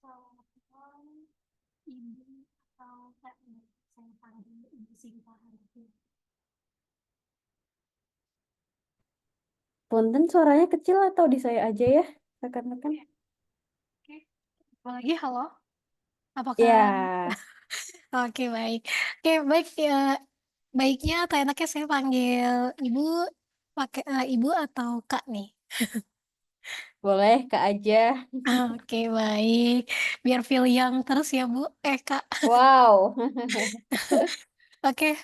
Selamat malam, Ibu atau Kak ini. Saya panggil Ibu Sinta Hanafi. Punten suaranya kecil atau di saya aja ya, rekan-rekan? Ya, oke. Apalagi halo, apakah Ya, oke baik. Oke, baik ya, baiknya atau enaknya saya panggil Ibu pakai, Ibu atau Kak nih? boleh Kak aja. Oke baik, biar feel young terus ya Bu, Kak. Wow. Oke,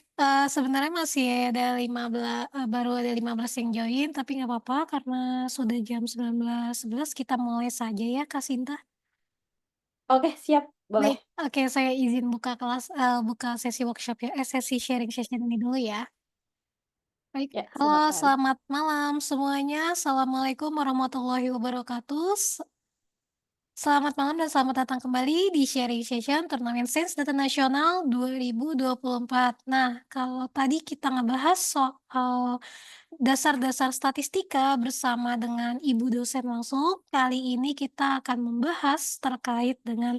sebenarnya masih ada 15, baru ada 15 yang join, tapi nggak apa-apa karena sudah jam 19.11 kita mulai saja ya, Kak Sinta. Oke, siap, boleh. Baik, oke saya izin buka kelas, buka sesi workshop ya, sesi sharing session ini dulu ya. Baik, Ya, halo silakan. selamat malam semuanya, assalamualaikum warahmatullahi wabarakatuh. Selamat malam dan selamat datang kembali di sharing session Turnamen Sains Data Nasional 2024. Nah, kalau tadi kita ngebahas soal dasar-dasar statistika bersama dengan ibu dosen langsung, kali ini kita akan membahas terkait dengan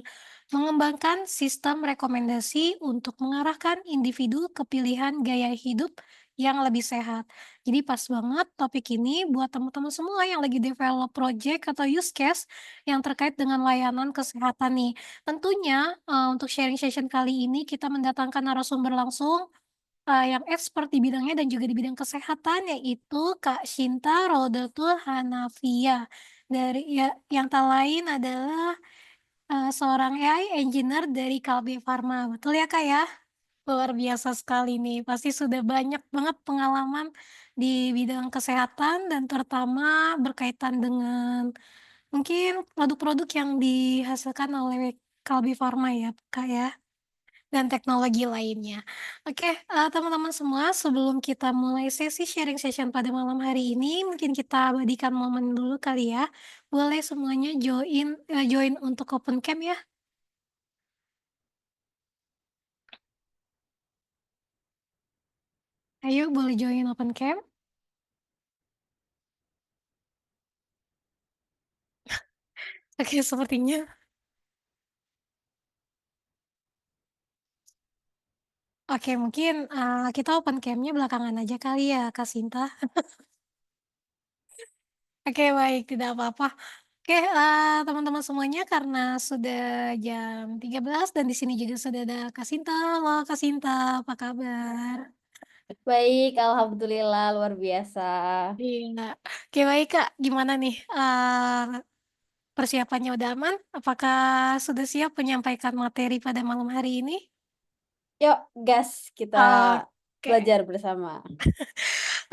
mengembangkan sistem rekomendasi untuk mengarahkan individu ke pilihan gaya hidup yang lebih sehat. Jadi pas banget topik ini buat teman-teman semua yang lagi develop project atau use case yang terkait dengan layanan kesehatan nih. Tentunya, untuk sharing session kali ini kita mendatangkan narasumber langsung, yang expert di bidangnya dan juga di bidang kesehatan yaitu Kak Shinta Rodatul Hanafiah dari ya yang tak lain adalah, seorang AI engineer dari Kalbe Farma. Betul ya, Kak, ya? Luar biasa sekali nih, pasti sudah banyak banget pengalaman di bidang kesehatan dan terutama berkaitan dengan mungkin produk-produk yang dihasilkan oleh Kalbe Farma ya, Kak, ya, dan teknologi lainnya. Oke, teman-teman semua sebelum kita mulai sesi sharing session pada malam hari ini, mungkin kita abadikan momen dulu kali ya. Boleh semuanya join untuk open cam ya. Ayo boleh join open cam. Oke, sepertinya oke mungkin, kita open cam-nya belakangan aja kali ya, Kak Sinta. Oke baik, tidak apa-apa. Oke, teman-teman semuanya karena sudah jam 13 dan di sini juga sudah ada Kak Sinta. Halo Kak Sinta, apa kabar? Baik, alhamdulillah luar biasa. Iya. Oke baik Kak, gimana nih, persiapannya udah aman? Apakah sudah siap menyampaikan materi pada malam hari ini? Yuk, gas kita Oke. belajar bersama.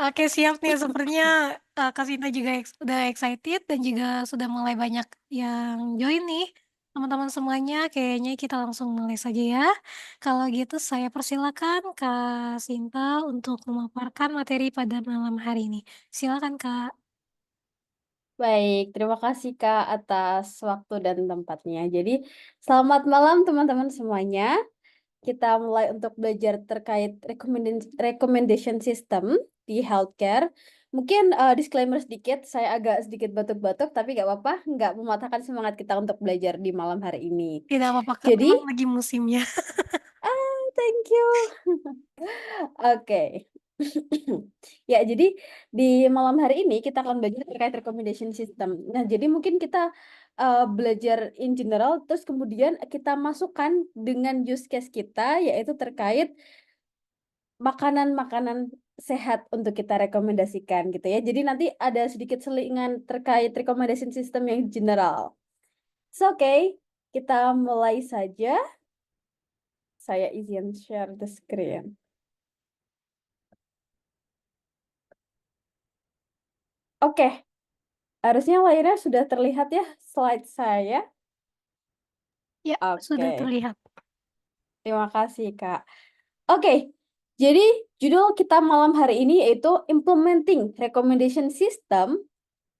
Oke siap nih sepertinya, Kak Sinta juga udah excited dan juga sudah mulai banyak yang join nih. Teman-teman semuanya kayaknya kita langsung mulai saja ya. Kalau gitu saya persilakan Kak Sinta untuk memaparkan materi pada malam hari ini. Silakan Kak. Baik, terima kasih Kak atas waktu dan tempatnya. Jadi, selamat malam teman-teman semuanya. Kita mulai untuk belajar terkait recommendation system di healthcare. Mungkin disclaimer sedikit, saya agak sedikit batuk-batuk, tapi nggak apa-apa, nggak mematahkan semangat kita untuk belajar di malam hari ini. Tidak apa-apa Kak, Jadi, memang lagi musimnya. thank you. Oke. Ya, jadi di malam hari ini kita akan belajar terkait recommendation system. Nah, jadi mungkin kita belajar in general, terus kemudian kita masukkan dengan use case kita, yaitu terkait makanan-makanan sehat untuk kita rekomendasikan gitu ya. Jadi nanti ada sedikit selingan terkait recommendation system yang general. Oke, kita mulai saja. Saya izin share the screen. Oke, harusnya layarnya sudah terlihat ya slide saya. Ya, sudah Oke, terlihat. terima kasih Kak. Oke, jadi judul kita malam hari ini yaitu Implementing Recommendation System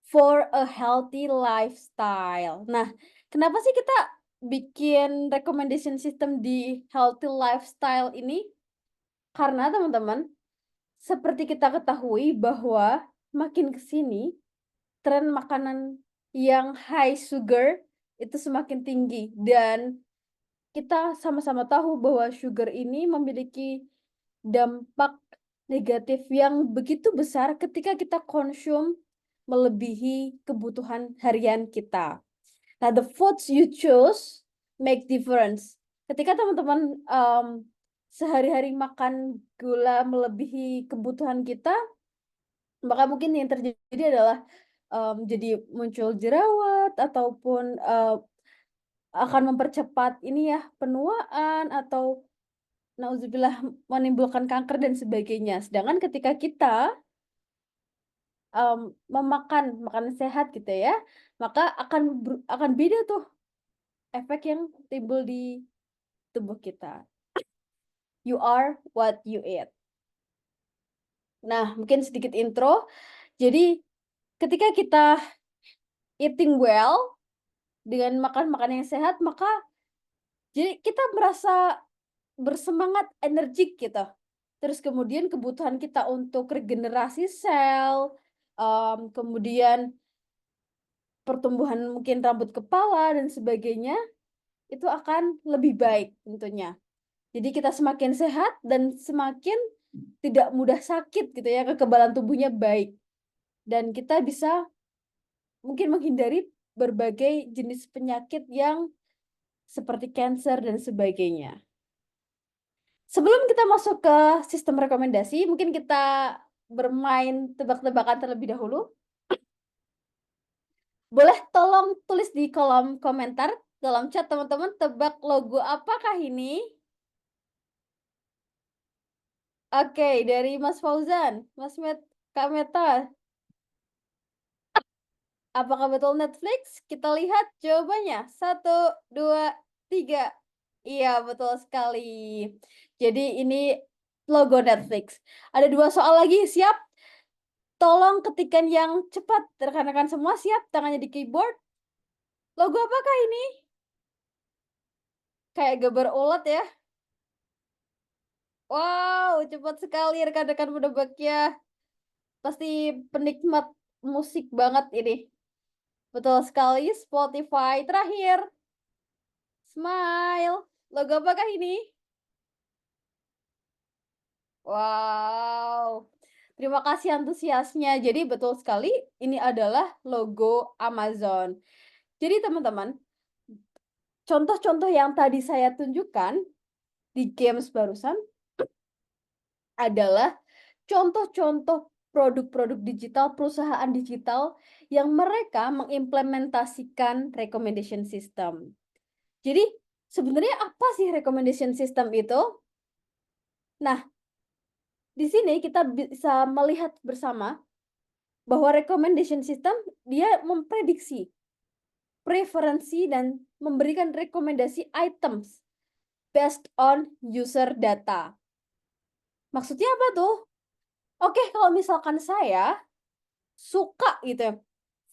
for a Healthy Lifestyle. Nah, kenapa sih kita bikin recommendation system di healthy lifestyle ini? Karena teman-teman, seperti kita ketahui bahwa makin ke sini tren makanan yang high sugar itu semakin tinggi. Dan kita sama-sama tahu bahwa sugar ini memiliki dampak negatif yang begitu besar ketika kita konsum melebihi kebutuhan harian kita. Nah, the foods you choose make difference. Ketika teman-teman sehari-hari makan gula melebihi kebutuhan kita, maka mungkin yang terjadi adalah jadi muncul jerawat ataupun akan mempercepat ini ya penuaan atau nauzubillah menimbulkan kanker dan sebagainya. Sedangkan ketika kita memakan makanan sehat gitu ya, maka akan beda tuh efek yang timbul di tubuh kita. You are what you eat. Nah, mungkin sedikit intro. Jadi, ketika kita eating well, dengan makan makanan yang sehat, maka jadi kita merasa bersemangat, energik gitu. Terus kemudian kebutuhan kita untuk regenerasi sel, kemudian pertumbuhan mungkin rambut kepala dan sebagainya, itu akan lebih baik tentunya. Jadi kita semakin sehat dan semakin tidak mudah sakit gitu ya, kekebalan tubuhnya baik. Dan kita bisa mungkin menghindari berbagai jenis penyakit yang seperti kanker dan sebagainya. Sebelum kita masuk ke sistem rekomendasi, mungkin kita bermain tebak-tebakan terlebih dahulu. Boleh tolong tulis di kolom komentar, kolom chat teman-teman, tebak logo apakah ini? Oke, dari Mas Fauzan, Kak Meta, apakah betul Netflix? Kita lihat jawabannya. 1, 2, 3. Iya, betul sekali. Jadi ini logo Netflix. Ada 2 soal lagi, siap? Tolong ketikkan yang cepat. Rekan-rekan semua siap? Tangannya di keyboard. Logo apakah ini? Kayak gambar ulat ya. Wow, cepat sekali rekan-rekan menebaknya. Pasti penikmat musik banget ini. Betul sekali, Spotify. Terakhir, Smile. Logo apakah ini? Wow. Terima kasih antusiasnya. Jadi betul sekali, ini adalah logo Amazon. Jadi teman-teman, contoh-contoh yang tadi saya tunjukkan di games barusan adalah contoh-contoh produk-produk digital, perusahaan digital yang mereka mengimplementasikan recommendation system. Jadi sebenarnya apa sih recommendation system itu? Nah, di sini kita bisa melihat bersama bahwa recommendation system dia memprediksi preferensi dan memberikan rekomendasi items based on user data. Maksudnya apa tuh? Oke, kalau misalkan saya suka gitu ya,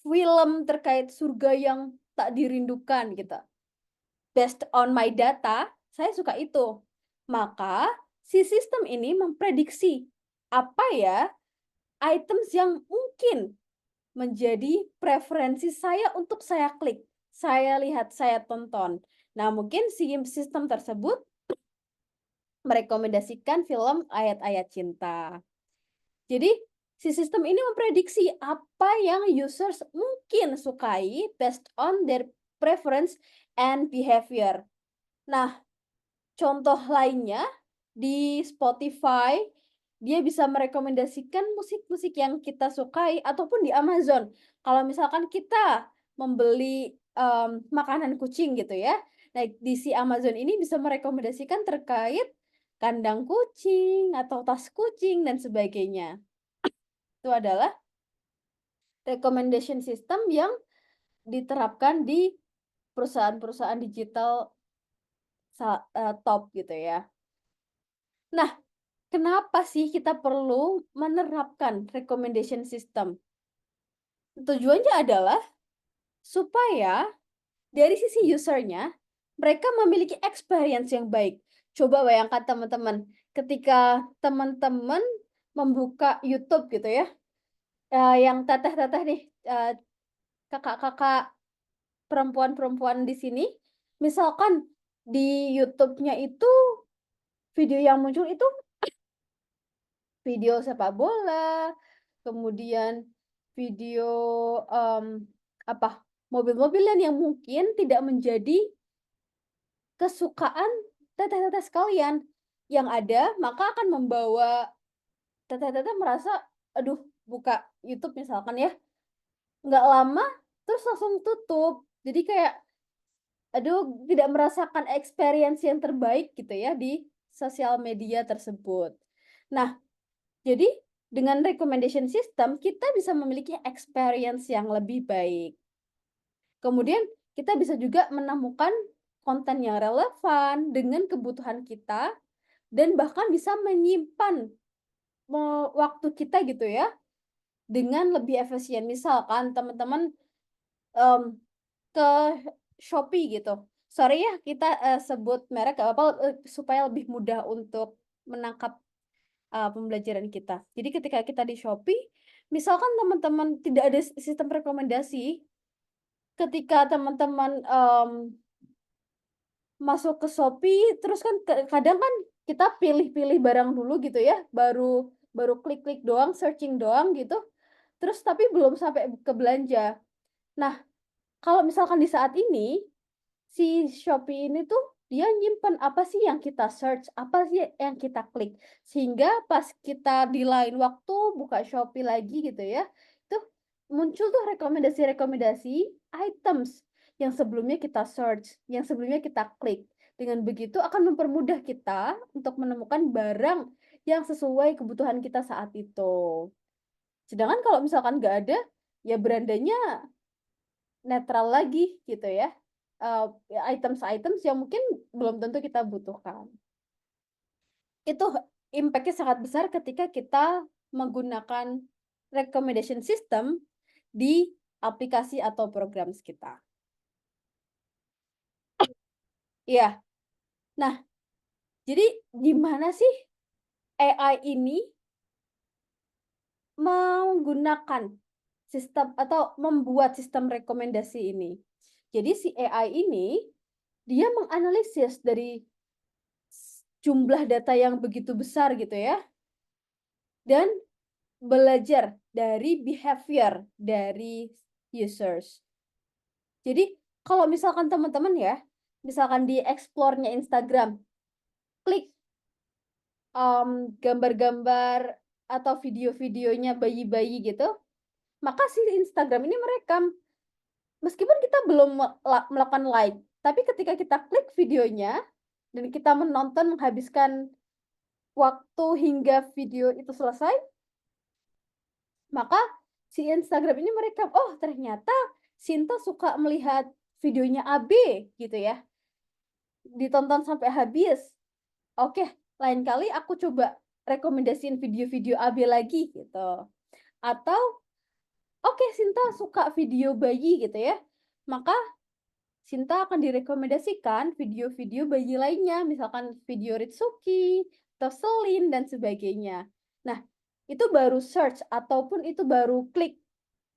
film terkait surga yang tak dirindukan gitu. Based on my data, saya suka itu. Maka si sistem ini memprediksi apa ya items yang mungkin menjadi preferensi saya untuk saya klik, saya lihat, saya tonton. Nah, mungkin si sistem tersebut merekomendasikan film ayat-ayat cinta. Jadi, si sistem ini memprediksi apa yang users mungkin sukai based on their preference and behavior. Nah, contoh lainnya di Spotify, dia bisa merekomendasikan musik-musik yang kita sukai ataupun di Amazon. Kalau misalkan kita membeli makanan kucing gitu ya. Nah, di si Amazon ini bisa merekomendasikan terkait kandang kucing atau tas kucing dan sebagainya. Itu adalah recommendation system yang diterapkan di perusahaan-perusahaan digital top gitu ya. Nah, kenapa sih kita perlu menerapkan recommendation system? Tujuannya adalah supaya dari sisi usernya mereka memiliki experience yang baik. Coba bayangkan teman-teman, ketika teman-teman membuka YouTube gitu ya, yang teteh-teteh nih, kakak-kakak perempuan-perempuan di sini, misalkan di YouTube-nya itu video yang muncul itu video sepak bola, kemudian video, apa, mobil-mobilan yang mungkin tidak menjadi kesukaan teteh-teteh sekalian. Yang ada maka akan membawa teteh-teteh merasa, aduh buka YouTube misalkan ya, nggak lama terus langsung tutup. Jadi kayak, aduh tidak merasakan experience yang terbaik gitu ya di sosial media tersebut. Nah, jadi dengan recommendation system kita bisa memiliki experience yang lebih baik. Kemudian kita bisa juga menemukan konten yang relevan dengan kebutuhan kita dan bahkan bisa menyimpan waktu kita gitu ya dengan lebih efisien. Misalkan teman-teman, mmm, ke Shopee gitu. Sorry ya kita, sebut merek gak apa-apa, supaya lebih mudah untuk menangkap, pembelajaran kita. Jadi ketika kita di Shopee, misalkan teman-teman tidak ada sistem rekomendasi, ketika teman-teman, masuk ke Shopee terus kan kadang kan kita pilih-pilih barang dulu gitu ya, baru baru klik-klik doang, searching doang gitu, terus tapi belum sampai ke belanja. Nah, kalau misalkan di saat ini, si Shopee ini tuh dia nyimpen apa sih yang kita search, apa sih yang kita klik. Sehingga pas kita di lain waktu buka Shopee lagi gitu ya, itu muncul tuh rekomendasi-rekomendasi items yang sebelumnya kita search, yang sebelumnya kita klik. Dengan begitu akan mempermudah kita untuk menemukan barang yang sesuai kebutuhan kita saat itu. Sedangkan kalau misalkan nggak ada, ya berandanya netral lagi gitu ya, items-items yang mungkin belum tentu kita butuhkan. Itu impact-nya sangat besar ketika kita menggunakan recommendation system di aplikasi atau program kita. Iya. Nah, jadi gimana sih AI ini menggunakan sistem atau membuat sistem rekomendasi ini? Jadi si AI ini, dia menganalisis dari jumlah data yang begitu besar gitu ya, dan belajar dari behavior dari users. Jadi kalau misalkan teman-teman ya, misalkan di explore-nya Instagram, klik, gambar-gambar atau video-videonya bayi-bayi gitu, maka si Instagram ini merekam. Meskipun kita belum melakukan like, tapi ketika kita klik videonya dan kita menonton menghabiskan waktu hingga video itu selesai, maka si Instagram ini merekam, "Oh ternyata Sinta suka melihat videonya AB," gitu ya, ditonton sampai habis. Oke, lain kali aku coba rekomendasiin video-video AB lagi gitu. Atau, oke Sinta suka video bayi gitu ya, maka Sinta akan direkomendasikan video-video bayi lainnya, misalkan video Ritsuki, atau Selin, dan sebagainya. Nah, itu baru search ataupun itu baru klik.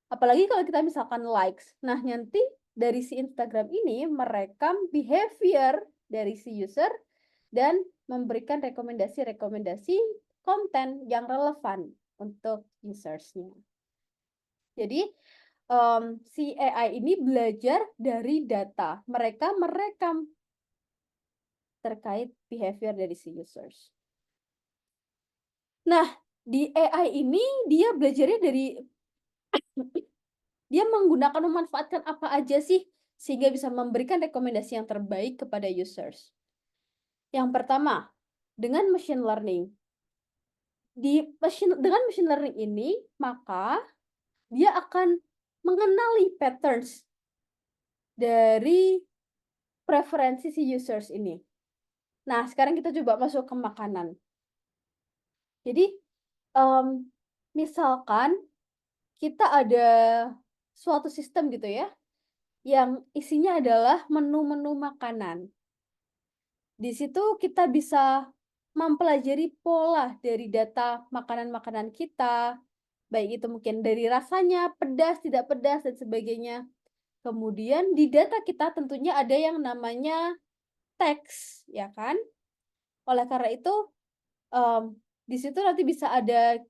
Apalagi kalau kita misalkan likes. Nah, nanti dari si Instagram ini merekam behavior dari si user dan memberikan rekomendasi-rekomendasi konten yang relevan untuk usersnya. Jadi, si AI ini belajar dari data. Mereka merekam terkait behavior dari si users. Nah, di AI ini dia belajarnya dari dia menggunakan memanfaatkan apa aja sih sehingga bisa memberikan rekomendasi yang terbaik kepada users. Yang pertama, dengan machine learning. Dengan machine learning ini, maka dia akan mengenali patterns dari preferensi si users ini. Nah, sekarang kita coba masuk ke makanan. Jadi, misalkan kita ada suatu sistem gitu ya, yang isinya adalah menu-menu makanan. Di situ kita bisa mempelajari pola dari data makanan-makanan kita, baik itu mungkin dari rasanya, pedas, tidak pedas, dan sebagainya. Kemudian di data kita tentunya ada yang namanya teks, ya kan? Oleh karena itu, di situ nanti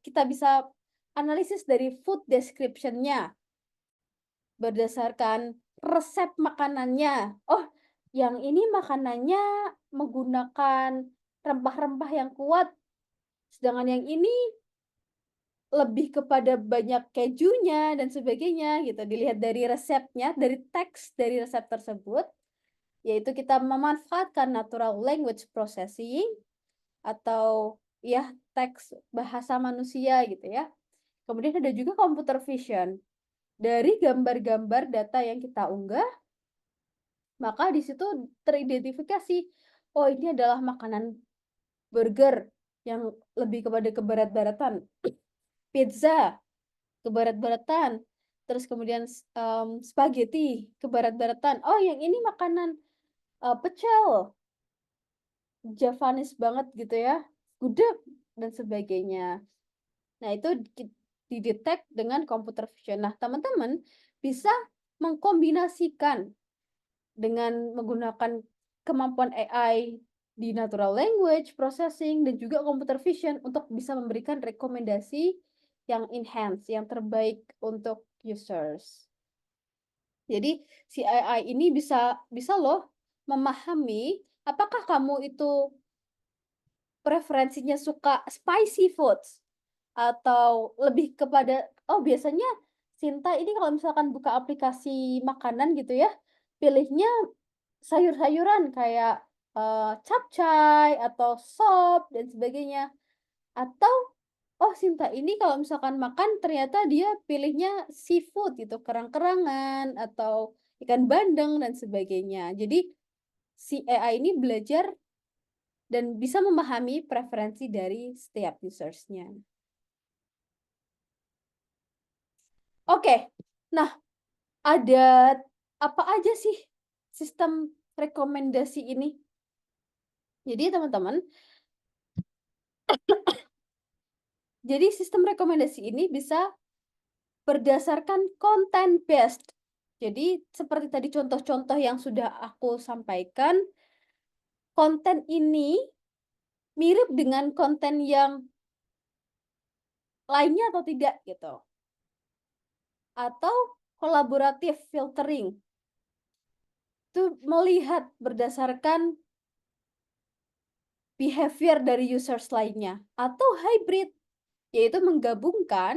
kita bisa analisis dari food description-nya, berdasarkan resep makanannya. Oh, yang ini makanannya menggunakan rempah-rempah yang kuat, sedangkan yang ini lebih kepada banyak kejunya dan sebagainya gitu. Dilihat dari resepnya, dari teks dari resep tersebut, yaitu kita memanfaatkan natural language processing atau ya teks bahasa manusia gitu ya. Kemudian ada juga computer vision. Dari gambar-gambar data yang kita unggah, maka di situ teridentifikasi, oh ini adalah makanan burger yang lebih kepada keberat-baratan, pizza keberat-baratan, terus kemudian spaghetti keberat-baratan, oh yang ini makanan, pecel, Javanese banget gitu ya, gudeg dan sebagainya. Nah itu didetek dengan computer vision. Nah teman-teman bisa mengkombinasikan dengan menggunakan kemampuan AI di natural language processing dan juga computer vision untuk bisa memberikan rekomendasi yang enhance, yang terbaik untuk users. Jadi si AI ini bisa bisa loh memahami apakah kamu itu preferensinya suka spicy foods atau lebih kepada, oh biasanya Sinta ini kalau misalkan buka aplikasi makanan gitu ya, pilihnya sayur-sayuran kayak, capcay atau sop dan sebagainya. Atau, oh Sinta ini kalau misalkan makan ternyata dia pilihnya seafood gitu, kerang-kerangan atau ikan bandeng dan sebagainya. Jadi si AI ini belajar dan bisa memahami preferensi dari setiap users-nya. Oke, nah ada apa aja sih sistem rekomendasi ini? Jadi teman-teman, jadi sistem rekomendasi ini bisa berdasarkan content based. Jadi seperti tadi contoh-contoh yang sudah aku sampaikan, konten ini mirip dengan konten yang lainnya atau tidak gitu. Atau kolaboratif filtering. Itu melihat berdasarkan behavior dari users lainnya. Atau hybrid, yaitu menggabungkan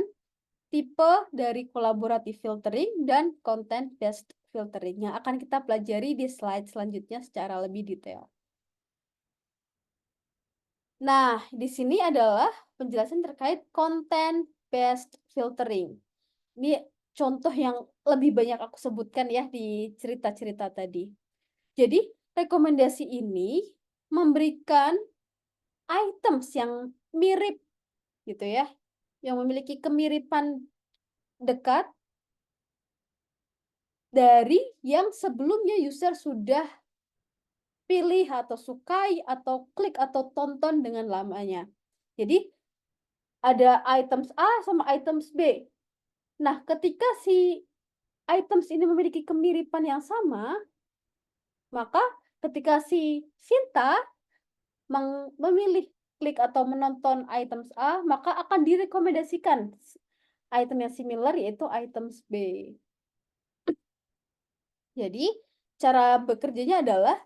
tipe dari collaborative filtering dan content based filtering yang akan kita pelajari di slide selanjutnya secara lebih detail. Nah, di sini adalah penjelasan terkait content based filtering. Ini contoh yang lebih banyak aku sebutkan ya di cerita-cerita tadi. Jadi, rekomendasi ini memberikan items yang mirip gitu ya, yang memiliki kemiripan dekat dari yang sebelumnya user sudah pilih atau sukai atau klik atau tonton dengan lamanya. Jadi ada items A sama items B. Nah, ketika si items ini memiliki kemiripan yang sama, maka ketika si Sinta memilih klik atau menonton items A, maka akan direkomendasikan item yang similar yaitu items B. Jadi, cara bekerjanya adalah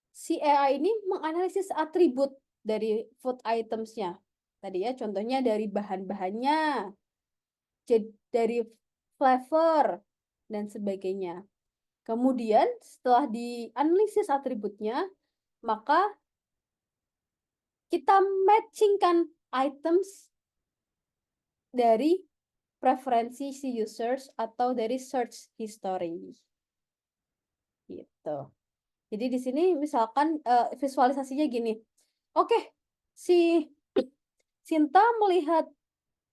si AI ini menganalisis atribut dari food items-nya. Tadi ya, contohnya dari bahan-bahannya, dari flavor, dan sebagainya. Kemudian, setelah dianalisis atributnya, maka kita matchingkan items dari preferensi si users atau dari search history. Gitu. Jadi di sini misalkan visualisasinya gini. Oke, si Sinta melihat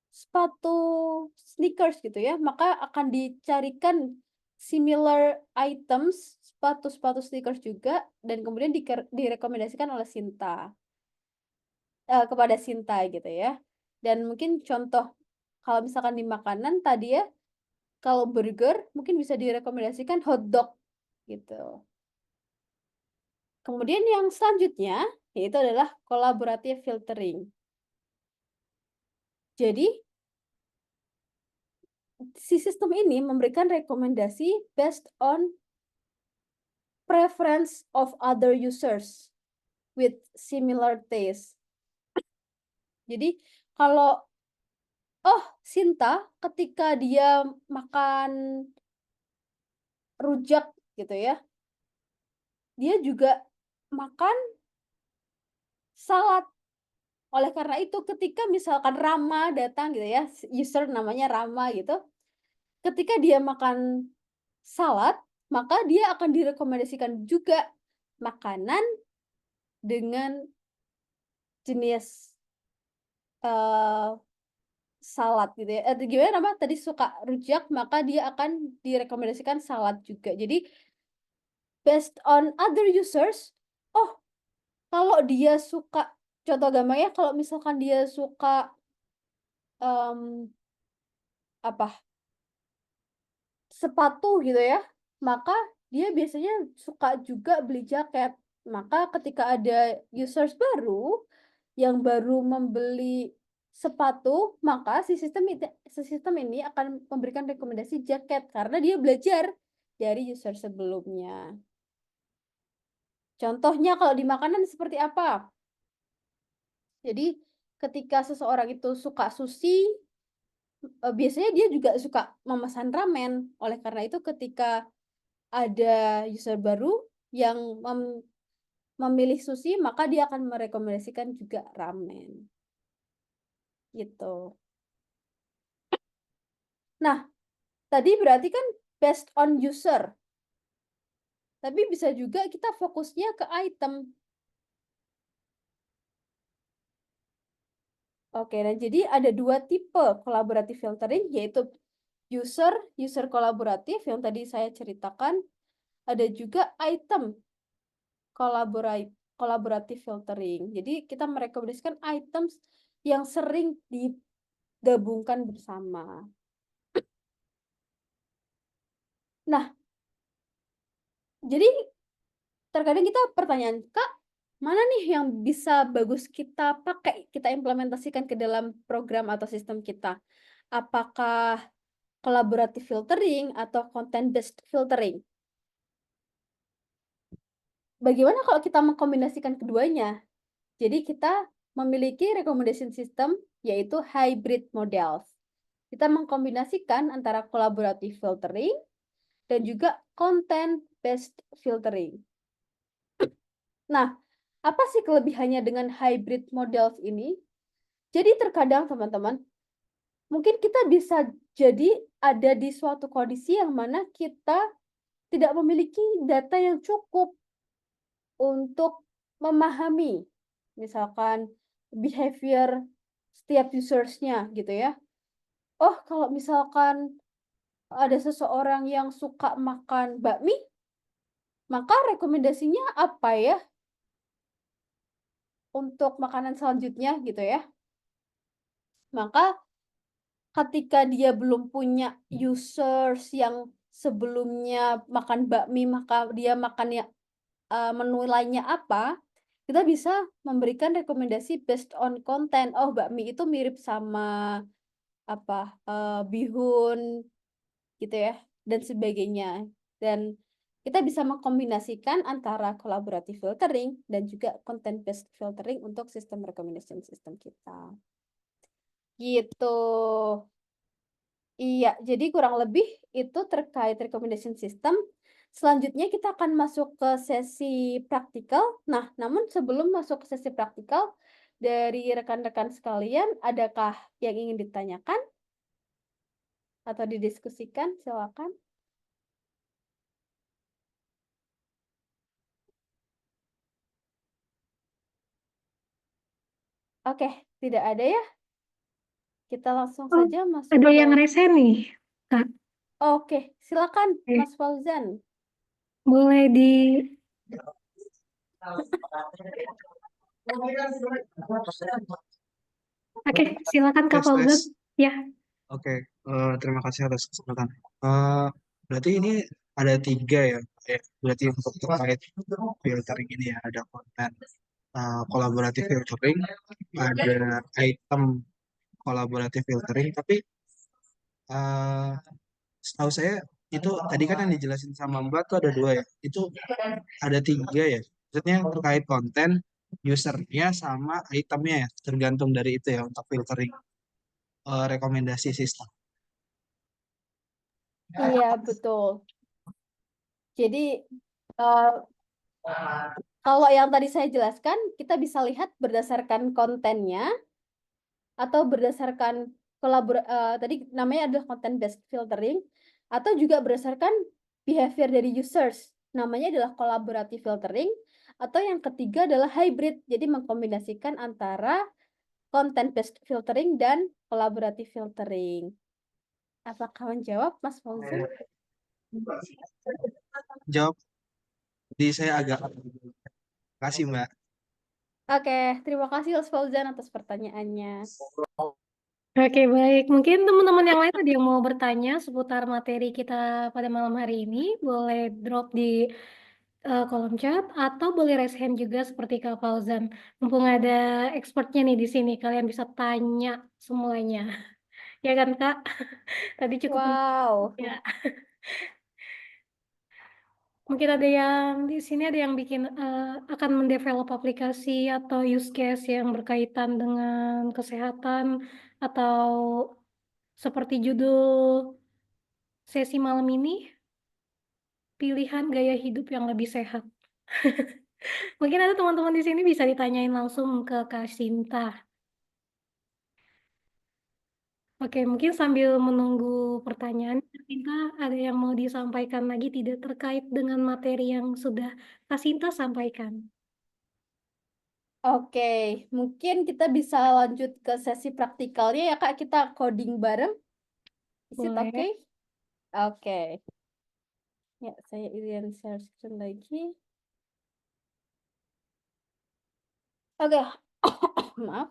sepatu sneakers gitu ya, maka akan dicarikan similar items, sepatu-sepatu sneakers juga, dan kemudian direkomendasikan oleh Sinta, kepada Sinta gitu ya. Dan mungkin contoh kalau misalkan di makanan tadi ya, Kalau burger mungkin bisa direkomendasikan hotdog gitu. Kemudian yang selanjutnya yaitu adalah collaborative filtering. Jadi si sistem ini memberikan rekomendasi based on preference of other users with similar taste. Jadi kalau Sinta ketika dia makan rujak gitu ya, dia juga makan salad. Oleh karena itu ketika misalkan Rama datang gitu ya, user namanya Rama gitu, ketika dia makan salad, maka dia akan direkomendasikan juga makanan dengan jenis, eee, salad gitu ya, gimana Rama tadi suka rujak, maka dia akan direkomendasikan salad juga. Jadi based on other users, oh kalau dia suka contoh gampangnya kalau misalkan dia suka, mmm, apa, sepatu gitu ya, maka dia biasanya suka juga beli jaket. Maka ketika ada users baru, yang baru membeli sepatu, maka si sistem ini akan memberikan rekomendasi jaket, karena dia belajar dari user sebelumnya. Contohnya kalau di makanan seperti apa? Jadi ketika seseorang itu suka sushi, biasanya dia juga suka memesan ramen. Oleh karena itu ketika ada user baru yang memilih sushi, maka dia akan merekomendasikan juga ramen. Gitu. Nah, tadi berarti kan based on user. Tapi bisa juga kita fokusnya ke item. Oke, nah jadi ada 2 tipe collaborative filtering, yaitu user kolaboratif yang tadi saya ceritakan, ada juga item collaborative filtering. Jadi kita merekomendasikan items yang sering digabungkan bersama. Nah, jadi terkadang kita pertanyaan, "Kak, mana nih yang bisa bagus kita pakai, kita implementasikan ke dalam program atau sistem kita? Apakah collaborative filtering atau content based filtering?" Bagaimana kalau kita mengkombinasikan keduanya? Jadi kita memiliki recommendation system yaitu hybrid models. Kita mengkombinasikan antara collaborative filtering dan juga content based filtering. Nah, apa sih kelebihannya dengan hybrid models ini? Jadi terkadang teman-teman, mungkin kita bisa jadi ada di suatu kondisi yang mana kita tidak memiliki data yang cukup untuk memahami, misalkan behavior setiap users-nya gitu ya. Oh, kalau misalkan ada seseorang yang suka makan bakmi, maka rekomendasinya apa ya untuk makanan selanjutnya gitu ya. Maka ketika dia belum punya users yang sebelumnya makan bakmi, maka dia makannya menu lainnya apa, kita bisa memberikan rekomendasi based on content. Oh, bakmi itu mirip sama apa, bihun gitu ya, dan sebagainya. Dan kita bisa mengkombinasikan antara collaborative filtering dan juga content based filtering untuk sistem recommendation system kita. Gitu. Iya, jadi kurang lebih itu terkait recommendation system. Selanjutnya kita akan masuk ke sesi praktikal. Nah, namun sebelum masuk ke sesi praktikal, dari rekan-rekan sekalian, adakah yang ingin ditanyakan atau didiskusikan? Silakan. Oke, tidak ada ya? Kita langsung Oh, saja masuk ada ke... yang rese nih, Kak. Oke, silakan Oke, Mas Fauzan. boleh di... Oke, silakan Kak Tes, Fauzan. tes. Ya, Oke. Terima kasih atas kesempatan. Eh, Berarti ini ada tiga ya, berarti untuk terkait filtering ini ya, ada konten kolaboratif filtering, ada item kolaboratif filtering, tapi eh, setahu saya itu tadi kan yang dijelasin sama Mbak tuh ada dua ya, itu ada tiga ya, maksudnya terkait konten, usernya sama itemnya ya, tergantung dari itu ya untuk filtering rekomendasi sistem. Iya, betul. Jadi, eh, kalau yang tadi saya jelaskan, kita bisa lihat berdasarkan kontennya atau berdasarkan tadi namanya adalah content based filtering atau juga berdasarkan behavior dari users. Namanya adalah collaborative filtering atau yang ketiga adalah hybrid. Jadi mengkombinasikan antara content based filtering dan collaborative filtering. Apakah menjawab, Mas Fauzan? Jawab di saya agak kasih Mbak. Oke, terima kasih Mas Fauzan atas pertanyaannya. Oke, baik. Mungkin teman-teman yang lain ada yang mau bertanya seputar materi kita pada malam hari ini, boleh drop di kolom chat atau boleh raise hand juga seperti Kak Fauzan. Mumpung ada expertnya nih di sini, kalian bisa tanya semuanya. Ya kan, Kak? Tadi cukup Wow. ya. Mungkin ada yang di sini ada yang bikin akan mendevelop aplikasi atau use case yang berkaitan dengan kesehatan atau seperti judul sesi malam ini, pilihan gaya hidup yang lebih sehat. Mungkin ada teman-teman di sini bisa ditanyain langsung ke Kak Sinta. Oke, mungkin sambil menunggu pertanyaan, Kak Sinta ada yang mau disampaikan lagi tidak terkait dengan materi yang sudah Kak Sinta sampaikan. Oke, mungkin kita bisa lanjut ke sesi praktikalnya ya Kak, kita coding bareng. Is it Boleh. okay? Oke. Ya, saya izin share screen lagi. Oke, maaf.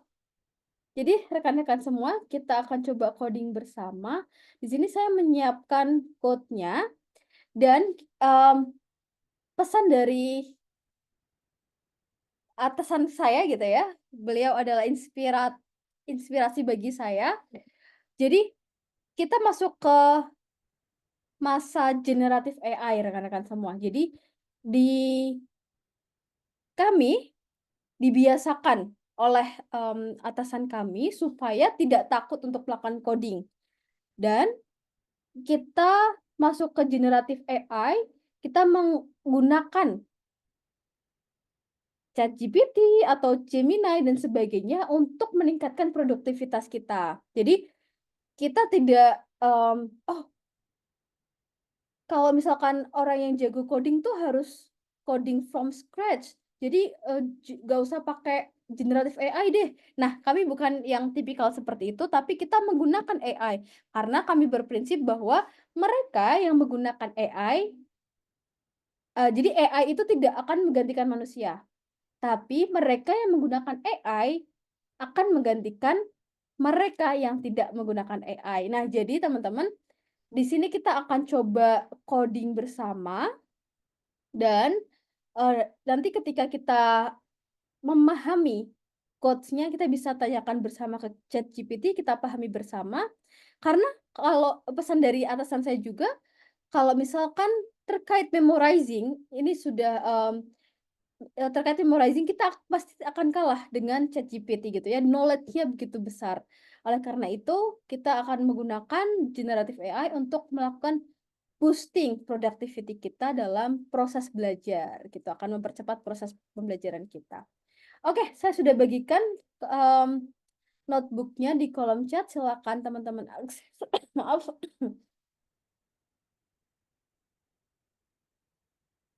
Jadi rekan-rekan semua, kita akan coba coding bersama. Di sini saya menyiapkan code-nya dan pesan dari atasan saya gitu ya. Beliau adalah inspirasi bagi saya. Jadi kita masuk ke masa generatif AI rekan-rekan semua. Jadi di kami dibiasakan oleh atasan kami supaya tidak takut untuk melakukan coding. Dan kita masuk ke generatif AI, kita menggunakan ChatGPT atau Gemini dan sebagainya untuk meningkatkan produktivitas kita. Jadi kita tidak, oh kalau misalkan orang yang jago coding tuh harus coding from scratch. Jadi, nggak usah pakai generative AI deh. Nah, kami bukan yang tipikal seperti itu, tapi kita menggunakan AI. Karena kami berprinsip bahwa mereka yang menggunakan AI, jadi AI itu tidak akan menggantikan manusia, tapi mereka yang menggunakan AI akan menggantikan mereka yang tidak menggunakan AI. Nah, jadi teman-teman, di sini kita akan coba coding bersama dan, nanti ketika kita memahami quotes-nya, kita bisa tanyakan bersama ke ChatGPT, kita pahami bersama. Karena kalau pesan dari atasan saya juga, kalau misalkan terkait memorizing, ini sudah, terkait memorizing kita pasti akan kalah dengan ChatGPT gitu ya, knowledge-nya begitu besar. Oleh karena itu, kita akan menggunakan generative AI untuk melakukan boosting productivity kita dalam proses belajar gitu, akan mempercepat proses pembelajaran kita. Oke, saya sudah bagikan, notebook-nya di kolom chat, silakan teman-teman akses. Maaf.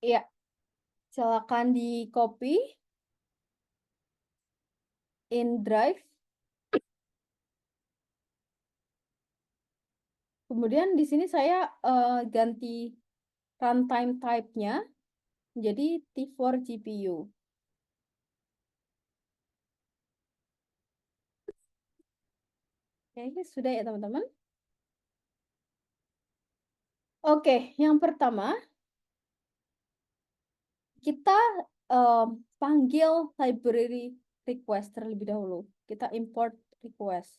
Iya, silakan di-copy in Drive. Kemudian di sini saya, ganti runtime type-nya jadi T4 GPU. Kayaknya sudah ya teman-teman? Oke, yang pertama kita panggil library request terlebih dahulu. Kita import request.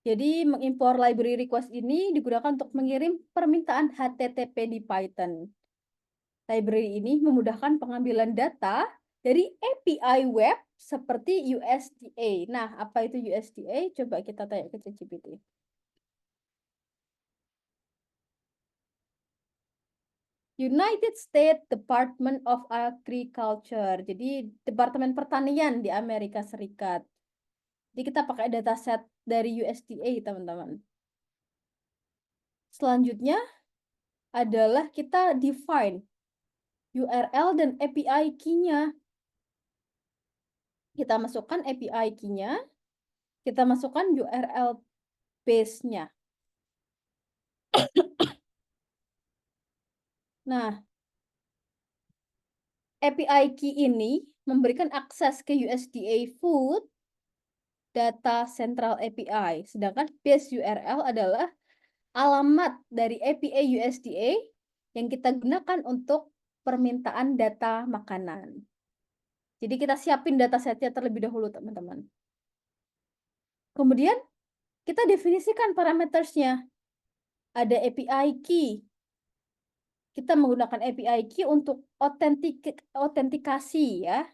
Jadi mengimpor library request ini digunakan untuk mengirim permintaan HTTP di Python. Library ini memudahkan pengambilan data dari API web seperti USDA. Nah, apa itu USDA? Coba kita tanya ke ChatGPT. United States Department of Agriculture. Jadi Departemen Pertanian di Amerika Serikat. Jadi kita pakai dataset dari USDA, teman-teman. Selanjutnya adalah kita define URL dan API key-nya. Kita masukkan API key-nya, kita masukkan URL base-nya. Nah, API key ini memberikan akses ke USDA Food Data Central API, sedangkan base URL adalah alamat dari API USDA yang kita gunakan untuk permintaan data makanan. Jadi kita siapin datasetnya terlebih dahulu, teman-teman. Kemudian kita definisikan parametersnya. Ada API key. Kita menggunakan API key untuk autentikasi ya.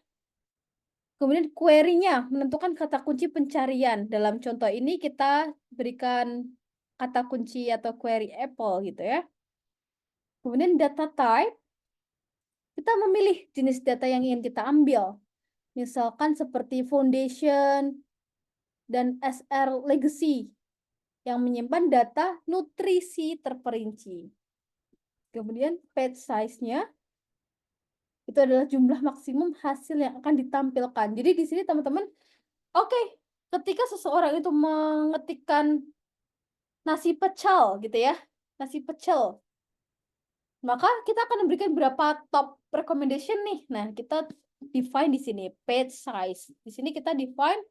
Kemudian query-nya menentukan kata kunci pencarian. Dalam contoh ini kita berikan kata kunci atau query Apple gitu ya. Kemudian data type, kita memilih jenis data yang ingin kita ambil. Misalkan seperti foundation dan SR legacy yang menyimpan data nutrisi terperinci. Kemudian page size-nya itu adalah jumlah maksimum hasil yang akan ditampilkan. Jadi di sini teman-teman, oke, ketika seseorang itu mengetikkan nasi pecel gitu ya, nasi pecel, maka kita akan memberikan berapa top recommendation nih. Nah, kita define di sini page size. Di sini kita define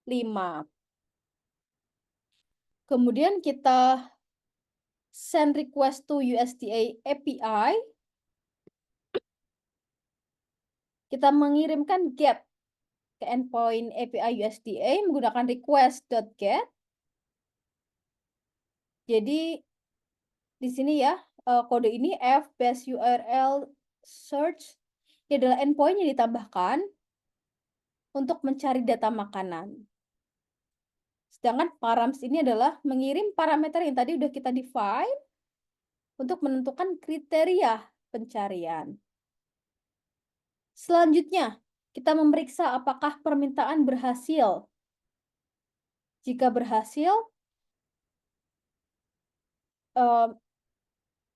5. Kemudian kita send request to USDA API. Kita mengirimkan GET ke endpoint API USDA menggunakan request.get. Jadi di sini ya, kode ini f base URL search ini adalah endpoint yang ditambahkan untuk mencari data makanan. Sedangkan params ini adalah mengirim parameter yang tadi udah kita define untuk menentukan kriteria pencarian. Selanjutnya, kita memeriksa apakah permintaan berhasil. Jika berhasil,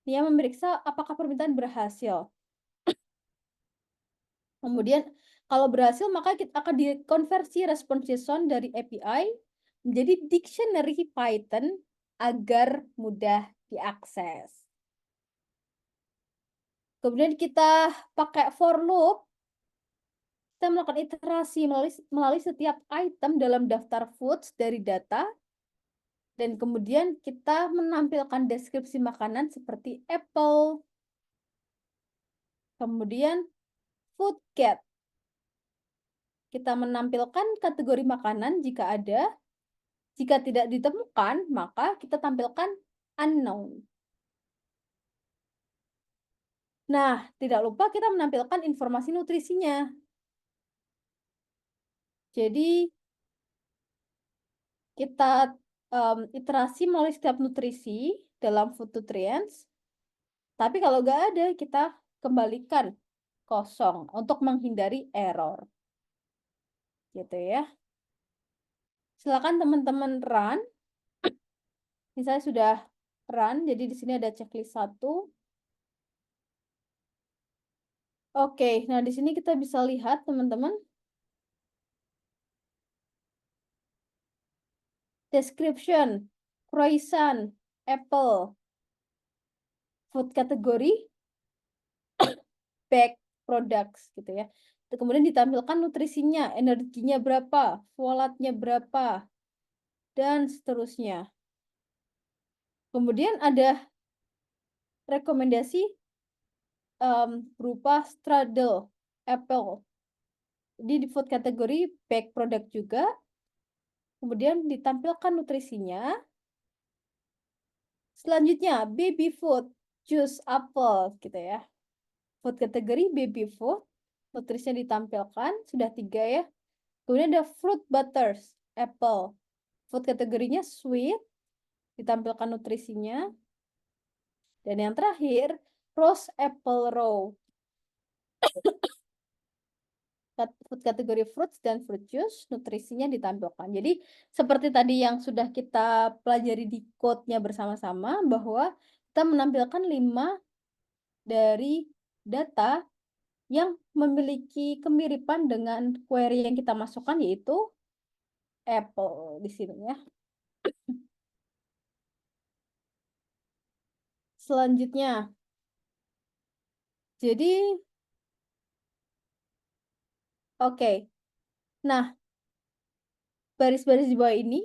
dia memeriksa apakah permintaan berhasil. Kemudian, kalau berhasil, maka kita akan dikonversi respons JSON dari API menjadi dictionary Python agar mudah diakses. Kemudian kita pakai for loop. Kita melakukan iterasi melalui setiap item dalam daftar foods dari data. Dan kemudian kita menampilkan deskripsi makanan seperti apple. Kemudian food cat. Kita menampilkan kategori makanan jika ada. Jika tidak ditemukan, maka kita tampilkan unknown. Nah, tidak lupa kita menampilkan informasi nutrisinya. Jadi, kita iterasi melalui setiap nutrisi dalam food nutrients. Tapi kalau nggak ada, kita kembalikan kosong untuk menghindari error. Gitu ya. Silakan teman-teman run. Ini saya sudah run, jadi di sini ada checklist 1. Oke, nah di sini kita bisa lihat teman-teman. Description, croissant, apple, food category, baked products gitu ya. Kemudian ditampilkan nutrisinya, energinya berapa, folatnya berapa, dan seterusnya. Kemudian ada rekomendasi berupa straddle apple. Di food kategori baked product juga. Kemudian ditampilkan nutrisinya. Selanjutnya baby food, juice apple gitu ya. Food kategori baby food, nutrisinya ditampilkan, sudah 3 ya. Kemudian ada fruit butters, apple. Food kategorinya sweet, ditampilkan nutrisinya. Dan yang terakhir, rose apple raw. Food kategori fruits dan fruit juice, nutrisinya ditampilkan. Jadi seperti tadi yang sudah kita pelajari di code-nya bersama-sama, bahwa kita menampilkan 5 dari data yang memiliki kemiripan dengan query yang kita masukkan, yaitu apple di sini ya. Selanjutnya, jadi oke. Nah, baris-baris di bawah ini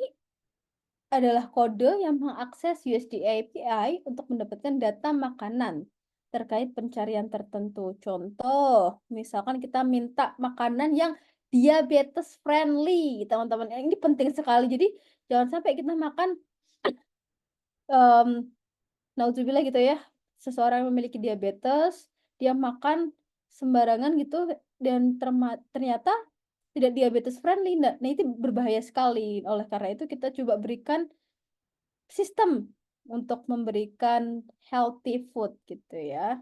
adalah kode yang mengakses USDA API untuk mendapatkan data makanan terkait pencarian tertentu. Contoh, misalkan kita minta makanan yang diabetes friendly, teman-teman. Ini penting sekali. Jadi jangan sampai kita makan naudzubillah gitu ya, seseorang yang memiliki diabetes, dia makan sembarangan gitu dan ternyata tidak diabetes friendly. Nah, itu berbahaya sekali. Oleh karena itu kita coba berikan sistem untuk memberikan healthy food gitu ya.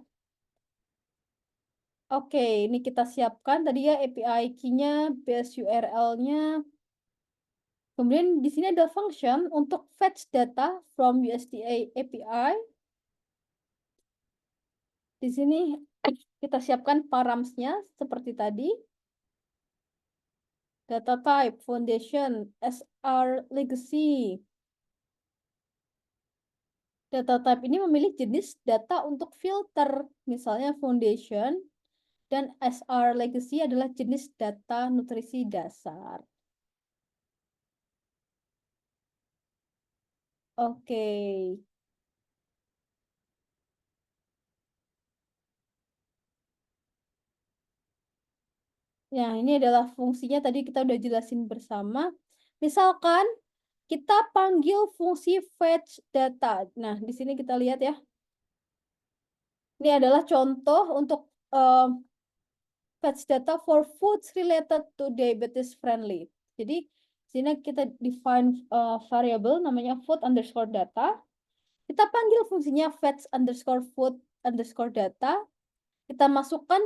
Oke, ini kita siapkan tadi ya API key-nya, base URL-nya. Kemudian di sini ada function untuk fetch data from USDA API. Di sini kita siapkan params-nya seperti tadi. Data type, foundation, SR legacy. Data type ini memilih jenis data untuk filter, misalnya foundation, dan SR legacy adalah jenis data nutrisi dasar. Oke. Nah, ini adalah fungsinya tadi kita udah jelasin bersama. Misalkan kita panggil fungsi fetch data. Nah, di sini kita lihat ya. Ini adalah contoh untuk fetch data for foods related to diabetes friendly. Jadi, sini kita define variable namanya food underscore data. Kita panggil fungsinya fetch underscore food underscore data. Kita masukkan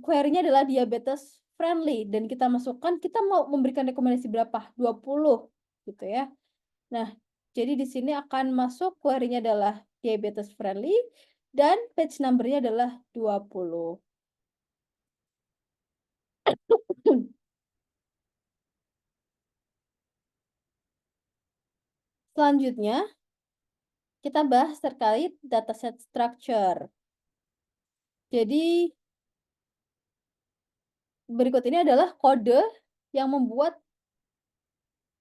query-nya adalah diabetes friendly dan kita masukkan kita mau memberikan rekomendasi berapa? 20 gitu ya. Nah, jadi di sini akan masuk query-nya adalah diabetes friendly dan page number-nya adalah 20. Selanjutnya, kita bahas terkait dataset structure. Jadi, berikut ini adalah kode yang membuat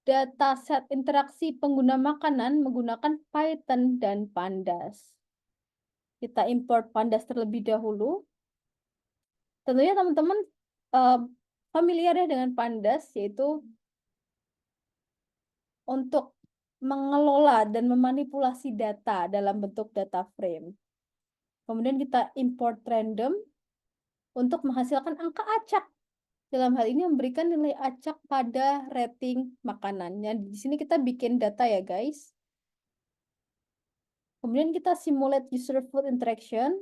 dataset interaksi pengguna makanan menggunakan Python dan Pandas. Kita import Pandas terlebih dahulu. Tentunya teman-teman familiar ya dengan Pandas, yaitu untuk mengelola dan memanipulasi data dalam bentuk data frame. Kemudian kita import random untuk menghasilkan angka acak. Dalam hal ini memberikan nilai acak pada rating makanannya. Di sini kita bikin data ya guys. Kemudian kita simulate user food interaction.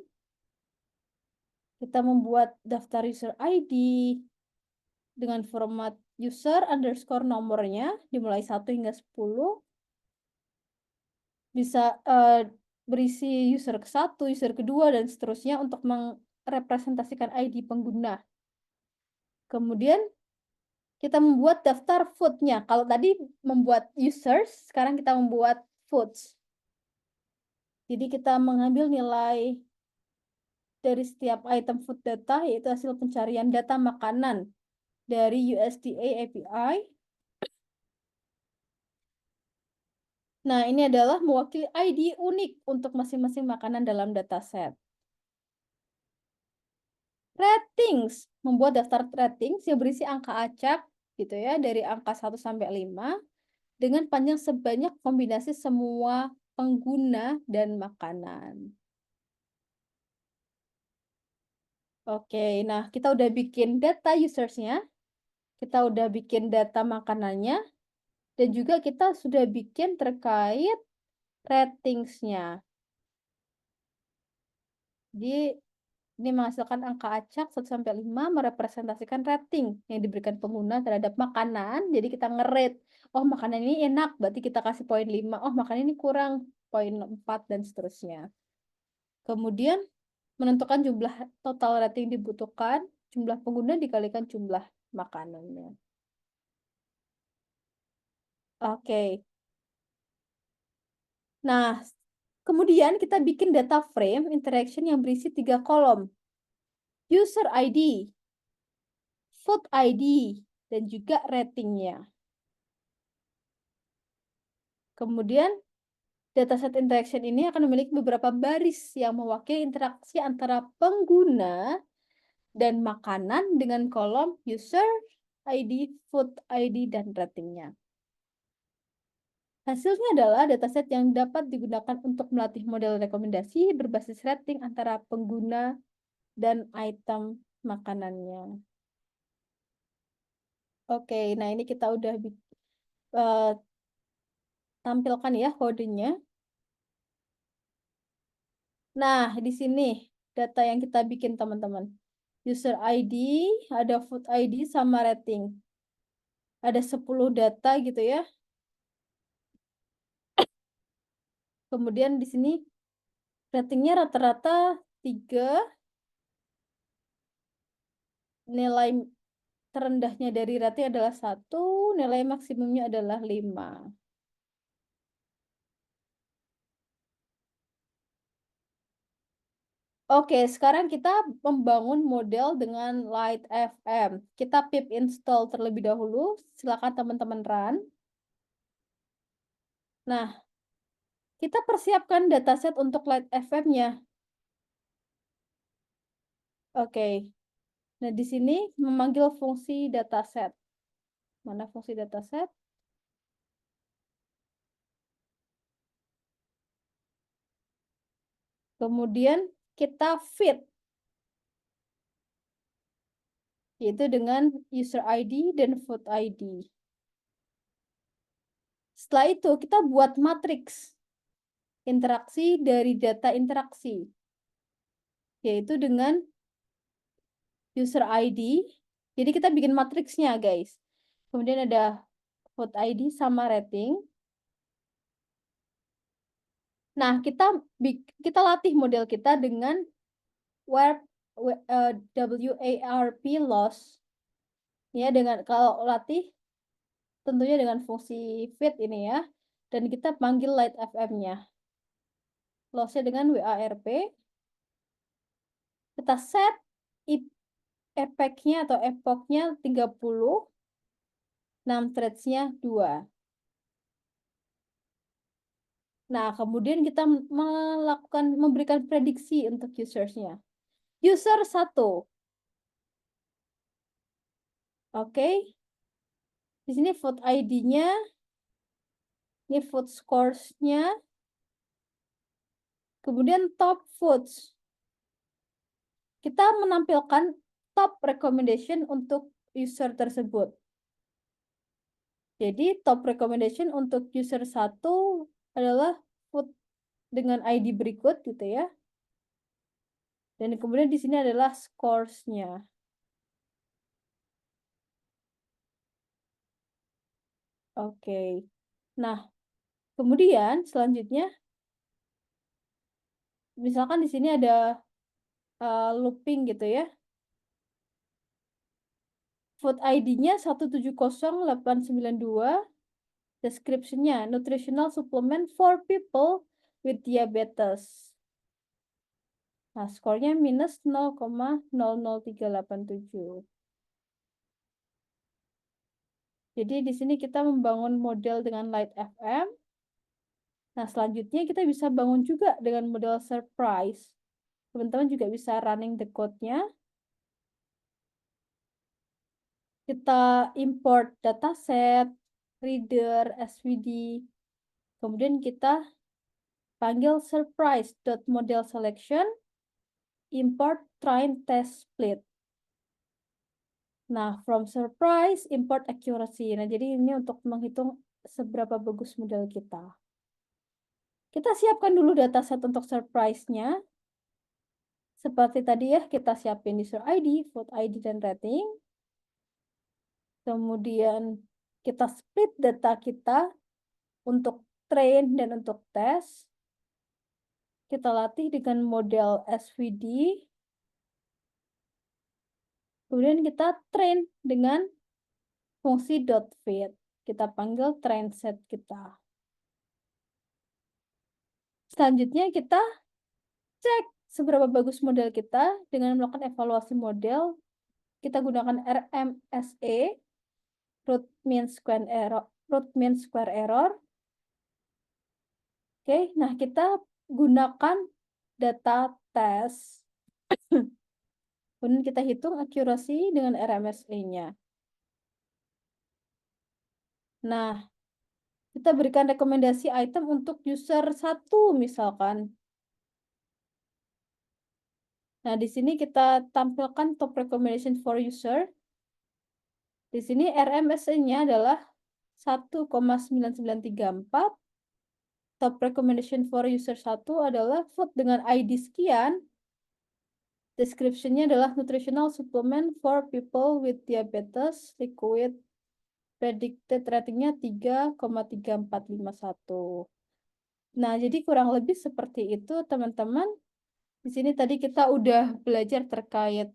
Kita membuat daftar user ID dengan format user underscore nomornya dimulai 1 hingga 10. Bisa berisi user ke-1, user kedua, dan seterusnya untuk merepresentasikan ID pengguna. Kemudian kita membuat daftar food-nya. Kalau tadi membuat users, sekarang kita membuat foods. Jadi kita mengambil nilai dari setiap item food data, yaitu hasil pencarian data makanan dari USDA API. Nah, ini adalah mewakili ID unik untuk masing-masing makanan dalam dataset. Ratings, membuat daftar ratings yang berisi angka acak gitu ya, dari angka 1 sampai 5 dengan panjang sebanyak kombinasi semua pengguna dan makanan. Oke, nah kita udah bikin data usersnya, kita udah bikin data makanannya, dan juga kita sudah bikin terkait ratingsnya. Jadi ini menghasilkan angka acak 1 sampai 5 merepresentasikan rating yang diberikan pengguna terhadap makanan. Jadi kita nge-rate, oh makanan ini enak, berarti kita kasih poin 5. Oh makanan ini kurang, poin 4 dan seterusnya. Kemudian menentukan jumlah total rating dibutuhkan, jumlah pengguna dikalikan jumlah makanannya. Oke. Nah, kemudian kita bikin data frame interaction yang berisi 3 kolom. User ID, food ID, dan juga ratingnya. Kemudian, dataset interaction ini akan memiliki beberapa baris yang mewakili interaksi antara pengguna dan makanan dengan kolom user ID, food ID, dan ratingnya. Hasilnya adalah dataset yang dapat digunakan untuk melatih model rekomendasi berbasis rating antara pengguna dan item makanannya. Oke, nah ini kita udah tampilkan ya kodenya. Nah, di sini data yang kita bikin teman-teman. User ID, ada food ID sama rating. Ada 10 data gitu ya. Kemudian di sini ratingnya rata-rata 3, nilai terendahnya dari rating adalah 1, nilai maksimumnya adalah 5. Oke, sekarang kita membangun model dengan Light FM. Kita pip install terlebih dahulu. Silakan teman-teman run. Nah, kita persiapkan dataset untuk Light FM-nya. Oke. Nah, di sini memanggil fungsi dataset. Mana fungsi dataset? Kemudian kita feed, yaitu dengan user ID dan food ID. Setelah itu kita buat matriks interaksi dari data interaksi, yaitu dengan user ID. Jadi kita bikin matriksnya guys. Kemudian ada food ID sama rating. Nah, kita latih model kita dengan WARP loss. Ya, dengan kalau latih tentunya dengan fungsi feed ini ya. Dan kita panggil Light FM-nya. Loss-nya dengan WARP. Kita set epoch-nya atau epoch-nya 30. 6 threads-nya 2. Nah, kemudian kita memberikan prediksi untuk users-nya. User 1. Oke. Di sini food ID-nya, ini food scores-nya. Kemudian top foods. Kita menampilkan top recommendation untuk user tersebut. Jadi top recommendation untuk user 1 adalah food dengan ID berikut gitu ya. Dan kemudian di sini adalah scores-nya. Oke. Nah, kemudian selanjutnya misalkan di sini ada looping gitu ya. Food ID-nya 170892. Description-nya nutritional supplement for people with diabetes. Nah, skornya minus 0,00387. Jadi di sini kita membangun model dengan Light FM. Nah, selanjutnya kita bisa bangun juga dengan model surprise. Teman-teman juga bisa running the code-nya. Kita import dataset, reader, SVD. Kemudian kita panggil surprise.model selection, import train test split. Nah, from surprise, import accuracy. Nah, jadi ini untuk menghitung seberapa bagus model kita. Kita siapkan dulu dataset untuk surprise-nya. Seperti tadi ya, kita siapin user ID, vote ID, dan rating. Kemudian kita split data kita untuk train dan untuk tes. Kita latih dengan model SVD. Kemudian kita train dengan fungsi .fit. Kita panggil train set kita. Selanjutnya kita cek seberapa bagus model kita dengan melakukan evaluasi model. Kita gunakan RMSE, root mean square error. Oke, nah kita gunakan data tes. Kemudian kita hitung accuracy dengan RMSE-nya. Nah, kita berikan rekomendasi item untuk user 1 misalkan. Nah, di sini kita tampilkan top recommendation for user. Di sini RMSE-nya adalah 1,9934. Top recommendation for user 1 adalah food dengan ID sekian. Description-nya adalah nutritional supplement for people with diabetes, liquid, predicted ratingnya 3,3451. Nah, jadi kurang lebih seperti itu, teman-teman. Di sini tadi kita udah belajar terkait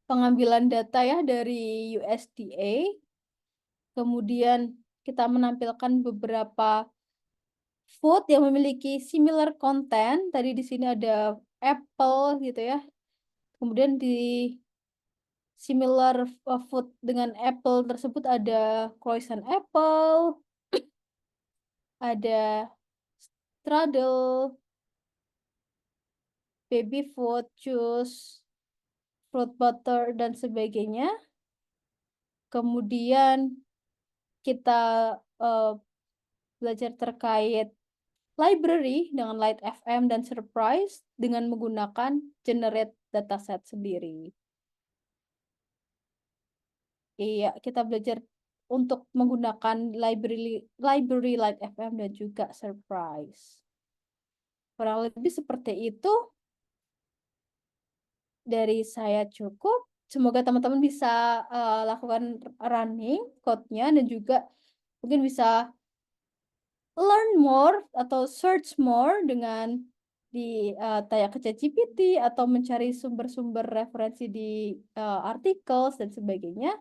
pengambilan data ya dari USDA. Kemudian kita menampilkan beberapa food yang memiliki similar content. Tadi di sini ada apple gitu ya. Kemudian di similar food dengan apple tersebut ada croissant apple, ada strudel, baby food, juice, fruit butter, dan sebagainya. Kemudian kita belajar terkait library dengan Light FM dan Surprise dengan menggunakan generate dataset sendiri. Iya, kita belajar untuk menggunakan library Light FM dan juga Surprise. Kurang lebih seperti itu dari saya cukup. Semoga teman-teman bisa lakukan running code-nya dan juga mungkin bisa learn more atau search more dengan tanya ke ChatGPT atau mencari sumber-sumber referensi di artikel dan sebagainya.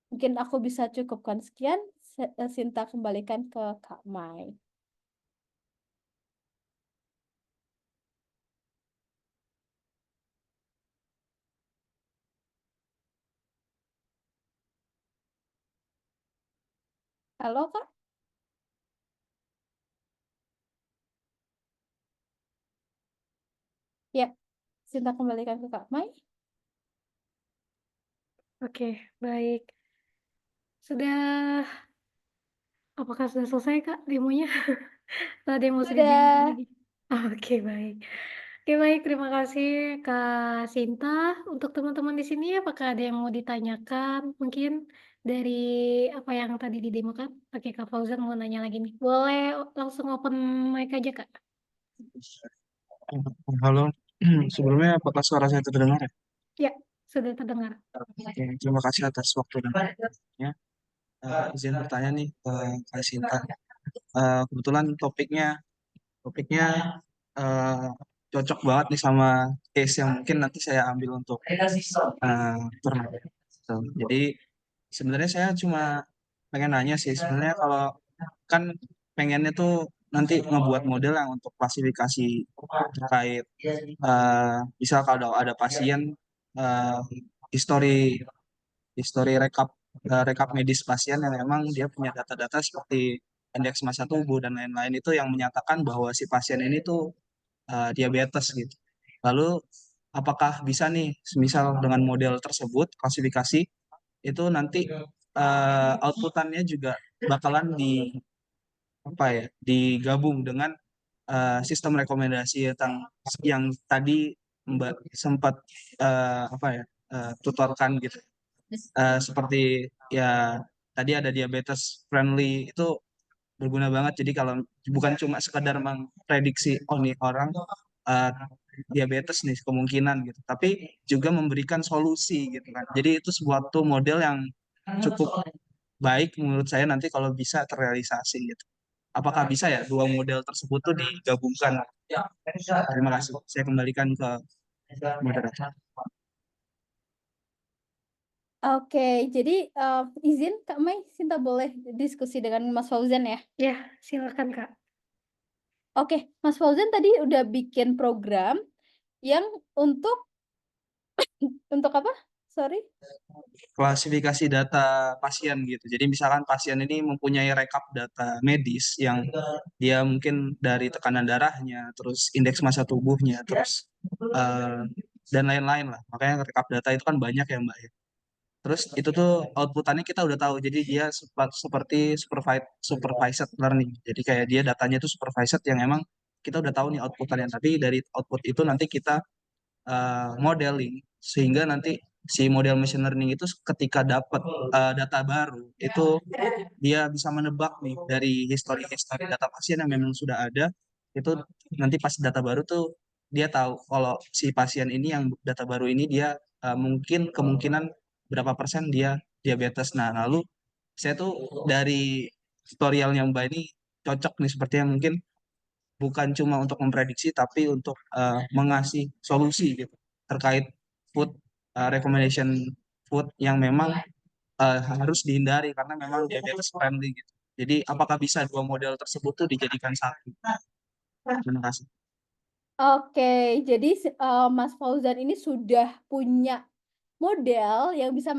Mungkin aku bisa cukupkan sekian. Sinta kembalikan ke Kak Mai. Halo Kak? Ya, Sinta kembalikan ke Kak Mai. Oke, baik. Apakah sudah selesai Kak demonya? Atau ada yang mau ditanyakan Sudah. lagi? Oke, baik. Oke, baik. Terima kasih Kak Sinta. Untuk teman-teman di sini, apakah ada yang mau ditanyakan? Mungkin dari apa yang tadi didemokan? Oke, Kak Fauzan mau nanya lagi nih. Boleh langsung open mic aja, Kak? Halo, sebelumnya apakah suara saya terdengar ya? Ya, sudah terdengar. Oke, terima kasih atas waktu dan pertanyaannya. Izin bertanya nih ke Kak Sinta. Kebetulan topiknya eh, cocok banget nih sama case yang mungkin nanti saya ambil untuk turnamen. So, jadi sebenarnya saya cuma pengen nanya sih, sebenarnya kalau kan pengennya tuh nanti ngebuat model yang untuk klasifikasi terkait misal kalau ada pasien eh, histori histori rekap rekap medis pasien yang memang dia punya data-data seperti indeks massa tubuh dan lain-lain itu yang menyatakan bahwa si pasien ini tuh diabetes gitu. Lalu apakah bisa nih, misal dengan model tersebut klasifikasi itu nanti outputannya juga bakalan digabung dengan sistem rekomendasi yang tadi Mbak sempat tutorkan gitu. Seperti ya tadi ada diabetes friendly itu berguna banget. Jadi kalau bukan cuma sekedar memprediksi oh nih orang eh, diabetes nih kemungkinan gitu, tapi juga memberikan solusi gitu kan. Jadi itu suatu model yang cukup baik menurut saya nanti kalau bisa terrealisasi gitu. Apakah bisa ya dua model tersebut tuh digabungkan? Terima kasih. Saya kembalikan ke moderator. Oke, jadi izin Kak Mai, Sinta boleh diskusi dengan Mas Fauzan ya? Ya, silakan Kak. Oke, Mas Fauzan tadi udah bikin program yang untuk apa? Sorry? Klasifikasi data pasien gitu. Jadi misalkan pasien ini mempunyai rekap data medis yang dia mungkin dari tekanan darahnya, terus indeks massa tubuhnya, terus eh, dan lain-lain lah. Makanya rekap data itu kan banyak ya Mbak ya. Terus itu tuh outputannya kita udah tahu. Jadi dia seperti supervised learning. Jadi kayak dia datanya itu supervised yang emang kita udah tahu nih outputannya. Tapi dari output itu nanti kita modeling sehingga nanti si model machine learning itu ketika dapat data baru itu dia bisa menebak nih dari histori-histori data pasien yang memang sudah ada itu nanti pas data baru tuh dia tahu kalau si pasien ini yang data baru ini dia mungkin kemungkinan berapa persen dia diabetes. Nah, lalu saya tuh dari tutorialnya Mbak ini cocok nih sepertinya mungkin bukan cuma untuk memprediksi tapi untuk mengasih solusi gitu terkait food recommendation food yang memang harus dihindari karena memang diabetes friendly gitu. Jadi apakah bisa dua model tersebut tuh dijadikan satu? Terima kasih. Oke, jadi Mas Fauzan ini sudah punya model yang bisa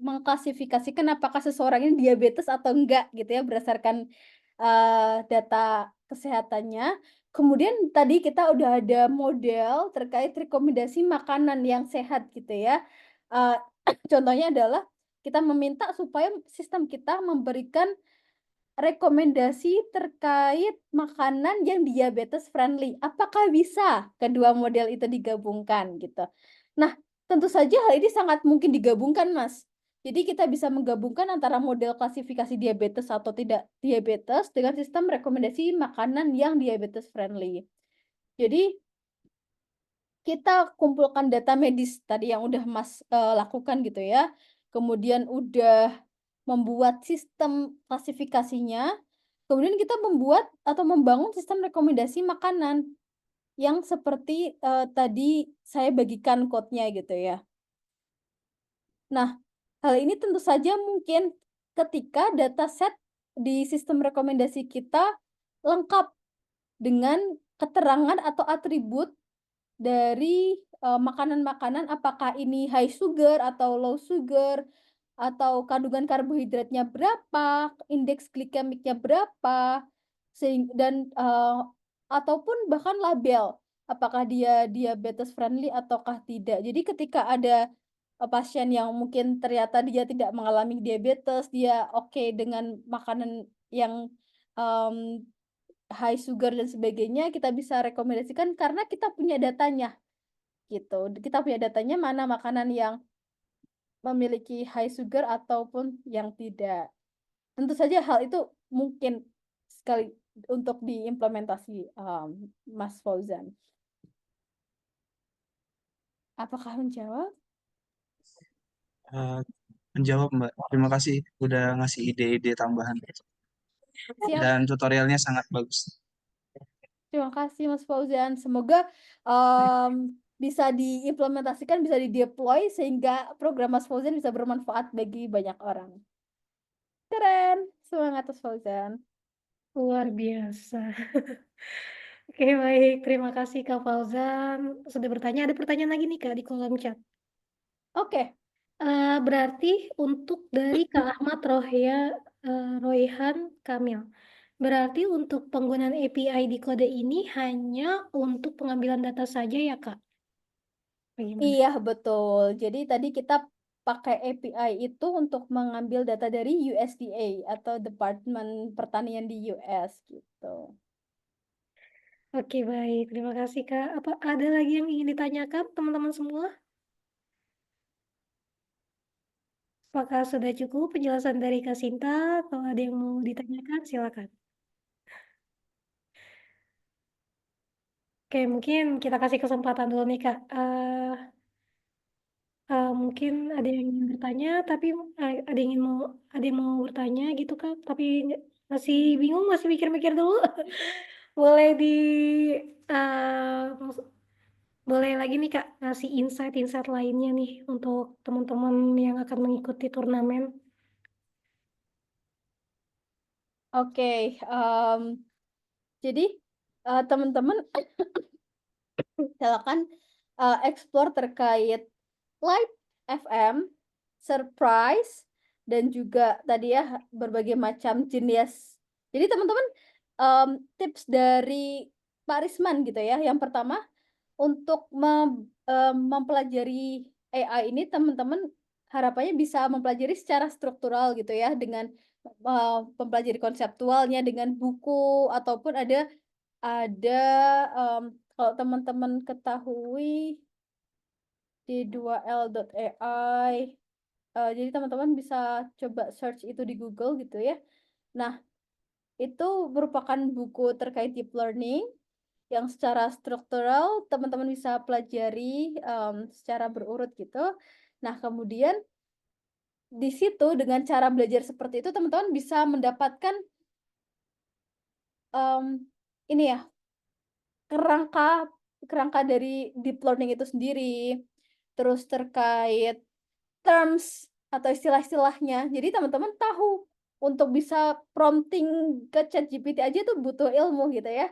mengklasifikasikan apakah seseorang ini diabetes atau enggak gitu ya berdasarkan data kesehatannya. Kemudian tadi kita udah ada model terkait rekomendasi makanan yang sehat gitu ya. Eee, contohnya adalah kita meminta supaya sistem kita memberikan rekomendasi terkait makanan yang diabetes friendly. Apakah bisa kedua model itu digabungkan gitu? Nah, tentu saja hal ini sangat mungkin digabungkan, Mas. Jadi kita bisa menggabungkan antara model klasifikasi diabetes atau tidak diabetes dengan sistem rekomendasi makanan yang diabetes friendly. Jadi kita kumpulkan data medis tadi yang udah Mas, lakukan gitu ya, kemudian udah membuat sistem klasifikasinya, kemudian kita membuat atau membangun sistem rekomendasi makanan yang seperti, tadi saya bagikan quote-nya gitu ya. Nah, hal ini tentu saja mungkin ketika dataset di sistem rekomendasi kita lengkap dengan keterangan atau atribut dari, makanan-makanan apakah ini high sugar atau low sugar, atau kandungan karbohidratnya berapa, indeks glikemiknya berapa, dan, ataupun bahkan label, apakah dia diabetes friendly ataukah tidak. Jadi ketika ada, pasien yang mungkin ternyata dia tidak mengalami diabetes, dia oke dengan makanan yang, mmm, high sugar dan sebagainya, kita bisa rekomendasikan karena kita punya datanya, gitu. Kita punya datanya mana makanan yang memiliki high sugar ataupun yang tidak. Tentu saja hal itu mungkin sekali untuk diimplementasi, Mas Fauzan. Apakah menjawab? Eh, menjawab Mbak. Terima kasih udah ngasih ide-ide tambahan Siap, dan tutorialnya sangat bagus. terima kasih Mas Fauzan. Semoga, bisa diimplementasikan, bisa di-deploy sehingga program Mas Fauzan bisa bermanfaat bagi banyak orang. Keren, semangat Mas Fauzan. Luar biasa. Oke, baik. Terima kasih Kak Fauzan sudah bertanya. Ada pertanyaan lagi nih Kak di kolom chat. Oke. Berarti untuk dari Kak Ahmad Rohya Royhan Kamil. Berarti untuk penggunaan API di kode ini hanya untuk pengambilan data saja ya, Kak? Bagaimana? Iya, betul. Jadi tadi kita pakai API itu untuk mengambil data dari USDA atau Departemen Pertanian di US gitu. Oke, baik. Terima kasih, Kak. Apa ada lagi yang ingin ditanyakan teman-teman semua? Apakah sudah cukup penjelasan dari Kak Sinta atau ada yang mau ditanyakan? Silakan. Oke, mungkin kita kasih kesempatan dulu nih, Kak. Mungkin ada yang ingin bertanya, tapi ada yang mau bertanya gitu, Kak, tapi masih bingung, masih mikir-mikir dulu. Boleh di maksud boleh lagi nih, Kak, ngasih insight-insight lainnya nih untuk teman-teman yang akan mengikuti turnamen. Oke, jadi teman-teman silakan explore terkait Live FM, Surprise, dan juga tadi ya berbagai macam jenis. Jadi teman-teman tips dari Pak Risman gitu ya. Yang pertama untuk mempelajari AI ini teman-teman harapannya bisa mempelajari secara struktural gitu ya dengan mempelajari konseptualnya dengan buku ataupun ada kalau teman-teman ketahui D2L.AI. Jadi teman-teman bisa coba search itu di Google gitu ya. Nah, itu merupakan buku terkait deep learning yang secara struktural teman-teman bisa pelajari secara berurut gitu. Nah, kemudian di situ dengan cara belajar seperti itu teman-teman bisa mendapatkan ini ya kerangka kerangka dari deep learning itu sendiri. Terus terkait terms atau istilah-istilahnya. Jadi teman-teman tahu untuk bisa prompting ke ChatGPT aja tuh butuh ilmu gitu ya.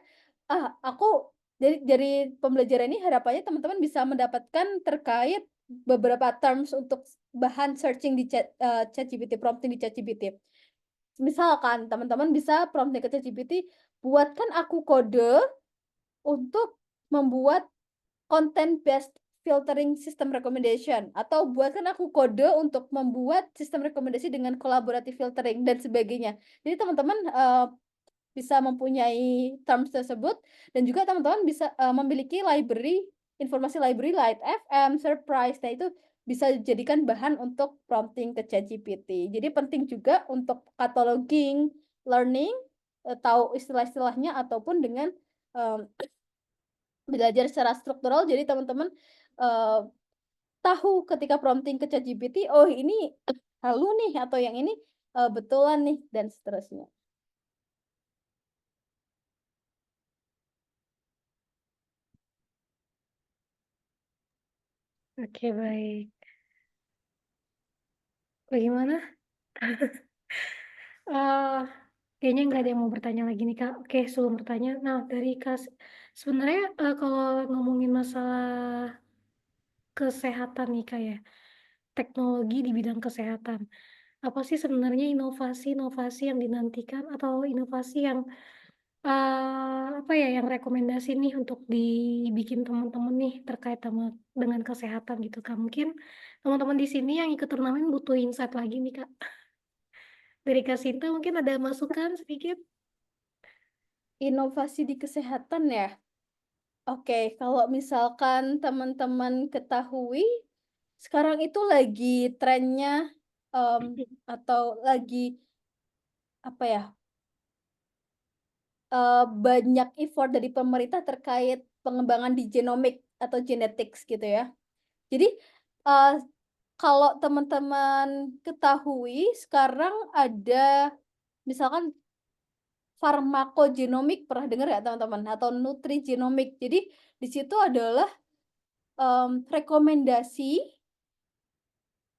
Aku dari pembelajaran ini harapannya teman-teman bisa mendapatkan terkait beberapa terms untuk bahan searching di ChatGPT, prompting di ChatGPT. Misalkan teman-teman bisa prompting ke ChatGPT, "Buatkan aku kode untuk membuat content based filtering system recommendation," atau buatkan aku kode untuk membuat sistem rekomendasi dengan collaborative filtering dan sebagainya. Jadi teman-teman, bisa mempunyai terms tersebut dan juga teman-teman bisa, memiliki informasi library Light FM, Surprise. Nah, itu bisa dijadikan bahan untuk prompting ke ChatGPT. Jadi penting juga untuk cataloging, learning, tahu istilah-istilahnya ataupun dengan, mmm belajar secara struktural, jadi teman-teman, eee, tahu ketika prompting ke ChatGPT, "Oh ini halu nih," atau yang ini, betulan nih, dan seterusnya. Oke, baik. Bagaimana? Eee, Kayaknya nggak ada yang mau bertanya lagi nih, Kak. Oke, sebelum bertanya, nah dari sebenarnya, kalau ngomongin masalah kesehatan nih, Kak, ya, teknologi di bidang kesehatan, apa sih sebenarnya inovasi-inovasi yang dinantikan atau inovasi yang, apa ya, yang rekomendasi nih untuk dibikin teman-teman nih terkait dengan kesehatan gitu, Kak? Mungkin teman-teman di sini yang ikut turnamen butuh insight lagi nih, Kak. Dari Kak Sinta mungkin ada masukan sedikit? Inovasi di kesehatan ya? Oke, kalau misalkan teman-teman ketahui, sekarang itu lagi trennya, atau lagi, apa ya, banyak effort dari pemerintah terkait pengembangan di genomic atau genetics gitu ya. Jadi, eee, kalau teman-teman ketahui sekarang ada misalkan farmakogenomik, pernah dengar nggak teman-teman? Atau nutrigenomik. Jadi di situ adalah, rekomendasi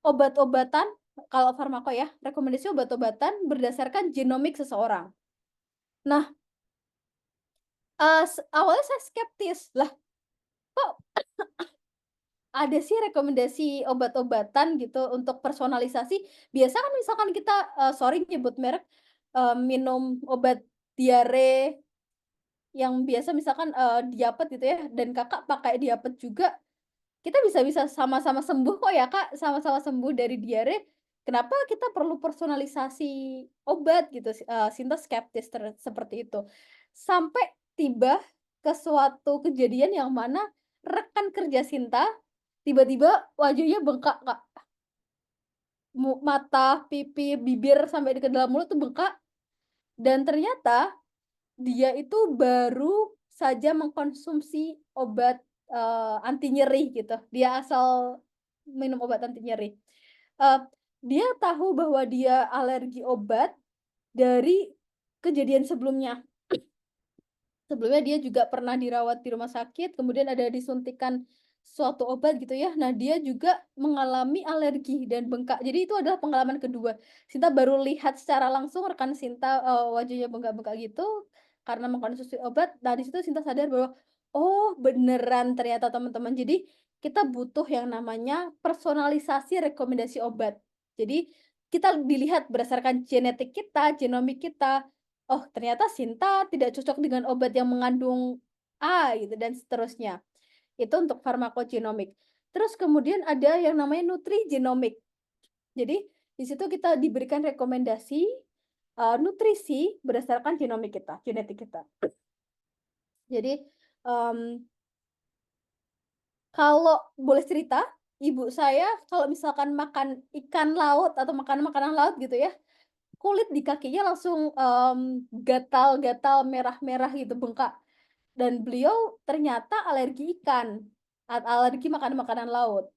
obat-obatan, kalau farmako ya, rekomendasi obat-obatan berdasarkan genomik seseorang. Nah, awalnya saya skeptis, "Lah kok ada sih rekomendasi obat-obatan gitu untuk personalisasi. Biasa kan misalkan kita, sorry nyebut merek, minum obat diare yang biasa misalkan, Diapet gitu ya, dan Kakak pakai Diapet juga, kita bisa sama-sama sembuh kok ya, Kak, sama-sama sembuh dari diare. Kenapa kita perlu personalisasi obat gitu, Sinta skeptis seperti itu. Sampai tiba ke suatu kejadian yang mana rekan kerja Sinta tiba-tiba wajahnya bengkak, Kak. Mata, pipi, bibir, sampai ke dalam mulut tuh bengkak, dan ternyata dia itu baru saja mengkonsumsi obat, anti nyeri gitu. Dia asal minum obat anti nyeri. Eee, dia tahu bahwa dia alergi obat dari kejadian sebelumnya. Sebelumnya dia juga pernah dirawat di rumah sakit, kemudian ada disuntikan suatu obat gitu ya. Nah, dia juga mengalami alergi dan bengkak. Jadi itu adalah pengalaman kedua. Sinta baru lihat secara langsung rekan Sinta, wajahnya bengkak-bengkak gitu karena mengkonsumsi obat. Nah, di situ Sinta sadar bahwa, oh beneran ternyata teman-teman. Jadi kita butuh yang namanya personalisasi rekomendasi obat. Jadi kita dilihat berdasarkan genetik kita, genomik kita. Oh, ternyata Sinta tidak cocok dengan obat yang mengandung A gitu dan seterusnya. Itu untuk farmakogenomik. Terus kemudian ada yang namanya nutrigenomik. Jadi di situ kita diberikan rekomendasi, nutrisi berdasarkan genomik kita, genetik kita. Jadi, mmm, kalau boleh cerita, ibu saya kalau misalkan makan ikan laut atau makan makanan laut gitu ya, kulit di kakinya langsung, gatal-gatal, merah-merah gitu, bengkak. Dan beliau ternyata alergi ikan, alergi makan makanan laut.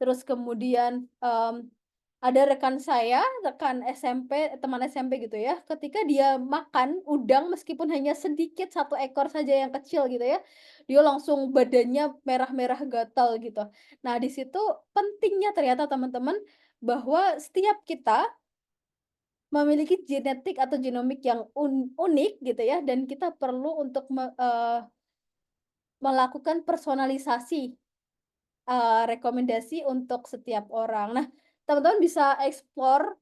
Terus kemudian, ada rekan saya, rekan SMP, teman SMP gitu ya, ketika dia makan udang meskipun hanya sedikit, 1 ekor saja yang kecil gitu ya, dia langsung badannya merah-merah gatal gitu. Nah, di situ pentingnya ternyata teman-teman, bahwa setiap kita memiliki genetik atau genomik yang unik gitu ya, dan kita perlu untuk melakukan personalisasi, rekomendasi untuk setiap orang. Nah, teman-teman bisa explore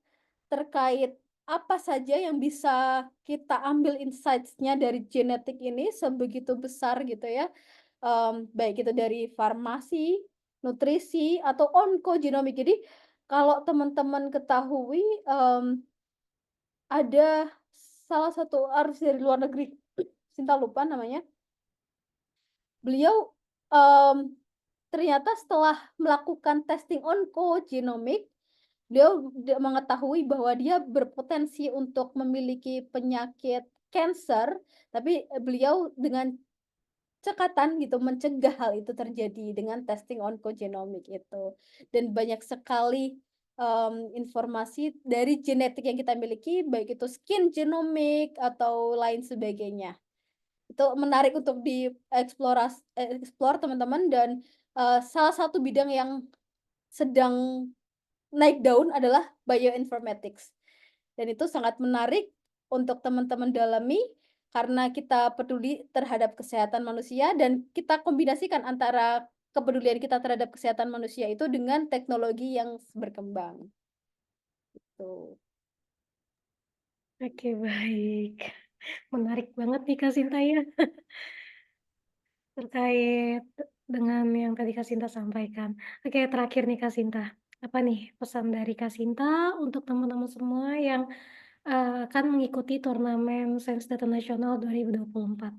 terkait apa saja yang bisa kita ambil insights-nya dari genetik ini sebegitu besar gitu ya, baik itu dari farmasi, nutrisi, atau onkogenomik. Jadi kalau teman-teman ketahui, ada salah satu artis dari luar negeri, Sinta lupa namanya. Beliau, ternyata setelah melakukan testing onkogenomik, beliau mengetahui bahwa dia berpotensi untuk memiliki penyakit kanker, tapi, beliau dengan cekatan gitu mencegah hal itu terjadi dengan testing onkogenomik itu. Dan banyak sekali, informasi dari genetik yang kita miliki, baik itu skin genomic atau lain sebagainya. Itu menarik untuk explore teman-teman, dan, salah satu bidang yang sedang naik daun adalah bioinformatics. Dan itu sangat menarik untuk teman-teman dalami karena kita peduli terhadap kesehatan manusia, dan kita kombinasikan antara kepedulian kita terhadap kesehatan manusia itu dengan teknologi yang berkembang, gitu. Oke, baik. Menarik banget nih Kak Sinta ya, terkait dengan yang tadi Kak Sinta sampaikan. Oke, terakhir nih Kak Sinta, apa nih pesan dari Kak Sinta untuk teman-teman semua yang, akan mengikuti turnamen Sains Data Nasional 2024?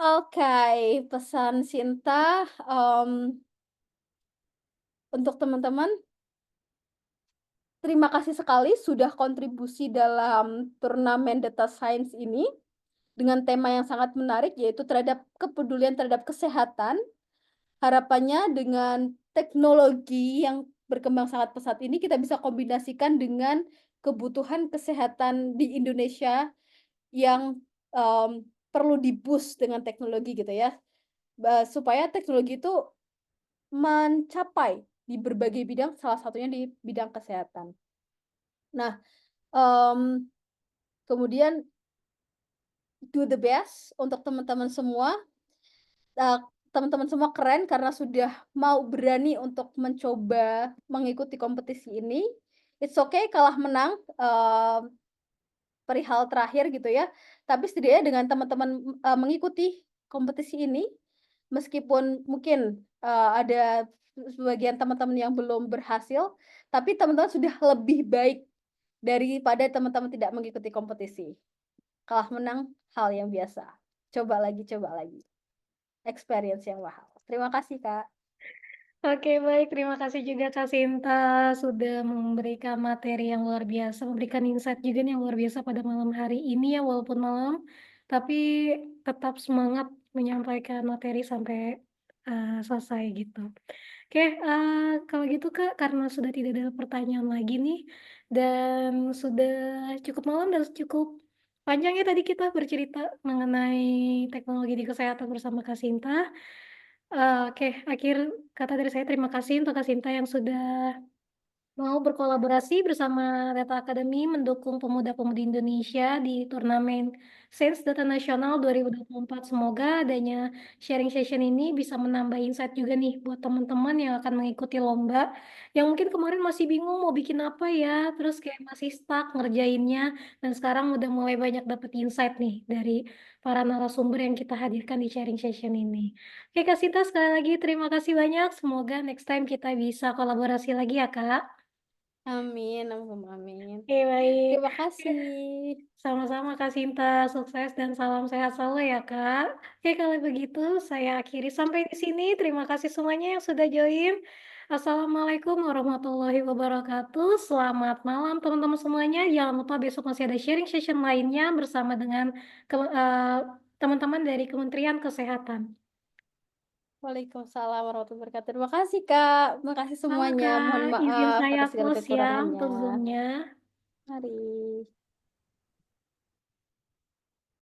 Oke, pesan Sinta, untuk teman-teman, terima kasih sekali sudah kontribusi dalam turnamen data science ini dengan tema yang sangat menarik, yaitu kepedulian terhadap kesehatan. Harapannya dengan teknologi yang berkembang sangat pesat ini, kita bisa kombinasikan dengan kebutuhan kesehatan di Indonesia yang, perlu di-boost dengan teknologi gitu ya. Supaya teknologi itu mencapai di berbagai bidang, salah satunya di bidang kesehatan. Nah, kemudian do the best untuk teman-teman semua, teman-teman semua keren karena sudah mau berani untuk mencoba mengikuti kompetisi ini. It's okay kalah menang, perihal terakhir gitu ya, tapi setidaknya dengan teman-teman, mengikuti kompetisi ini, meskipun mungkin, ada sebagian teman-teman yang belum berhasil, tapi teman-teman sudah lebih baik daripada teman-teman tidak mengikuti kompetisi. Kalah menang hal yang biasa. Coba lagi, experience yang mahal. Terima kasih, Kak. Oke, baik. Terima kasih juga Kak Sinta sudah memberikan materi yang luar biasa, memberikan insight juga nih yang luar biasa pada malam hari ini ya, walaupun malam, tapi tetap semangat menyampaikan materi sampai selesai gitu. Oke, kalau gitu Kak, karena sudah tidak ada pertanyaan lagi nih, dan sudah cukup malam dan cukup panjang ya tadi kita bercerita mengenai teknologi di kesehatan bersama Kak Sinta. Oke, akhir kata dari saya terima kasih untuk Kak Sinta yang sudah mau berkolaborasi bersama Data Academy mendukung pemuda-pemudi Indonesia di turnamen Sains Data Nasional 2024. Semoga adanya sharing session ini bisa menambah insight juga nih buat teman-teman yang akan mengikuti lomba, yang mungkin kemarin masih bingung mau bikin apa ya, terus kayak masih stuck ngerjainnya, dan sekarang udah mulai banyak dapet insight nih dari para narasumber yang kita hadirkan di sharing session ini. Oke Kak Sinta, sekali lagi terima kasih banyak, semoga next time kita bisa kolaborasi lagi ya Kak. Amin, allahumma amin. Oke, baik. Terima Oke, kasih. sama-sama Kak Sinta, sukses dan salam sehat selalu ya Kak. Oke, kalau begitu saya akhiri sampai di sini. Terima kasih semuanya yang sudah join. Assalamualaikum warahmatullahi wabarakatuh. Selamat malam teman-teman semuanya. Jangan lupa besok masih ada sharing session lainnya bersama dengan teman-teman dari Kementerian Kesehatan. Waalaikumsalam warahmatullahi wabarakatuh. Terima kasih, Kak. Terima kasih Sama semuanya. Mohon Kak, izin maaf saya atas segala close ya kekurangannya. untuk Zoom-nya. Mari.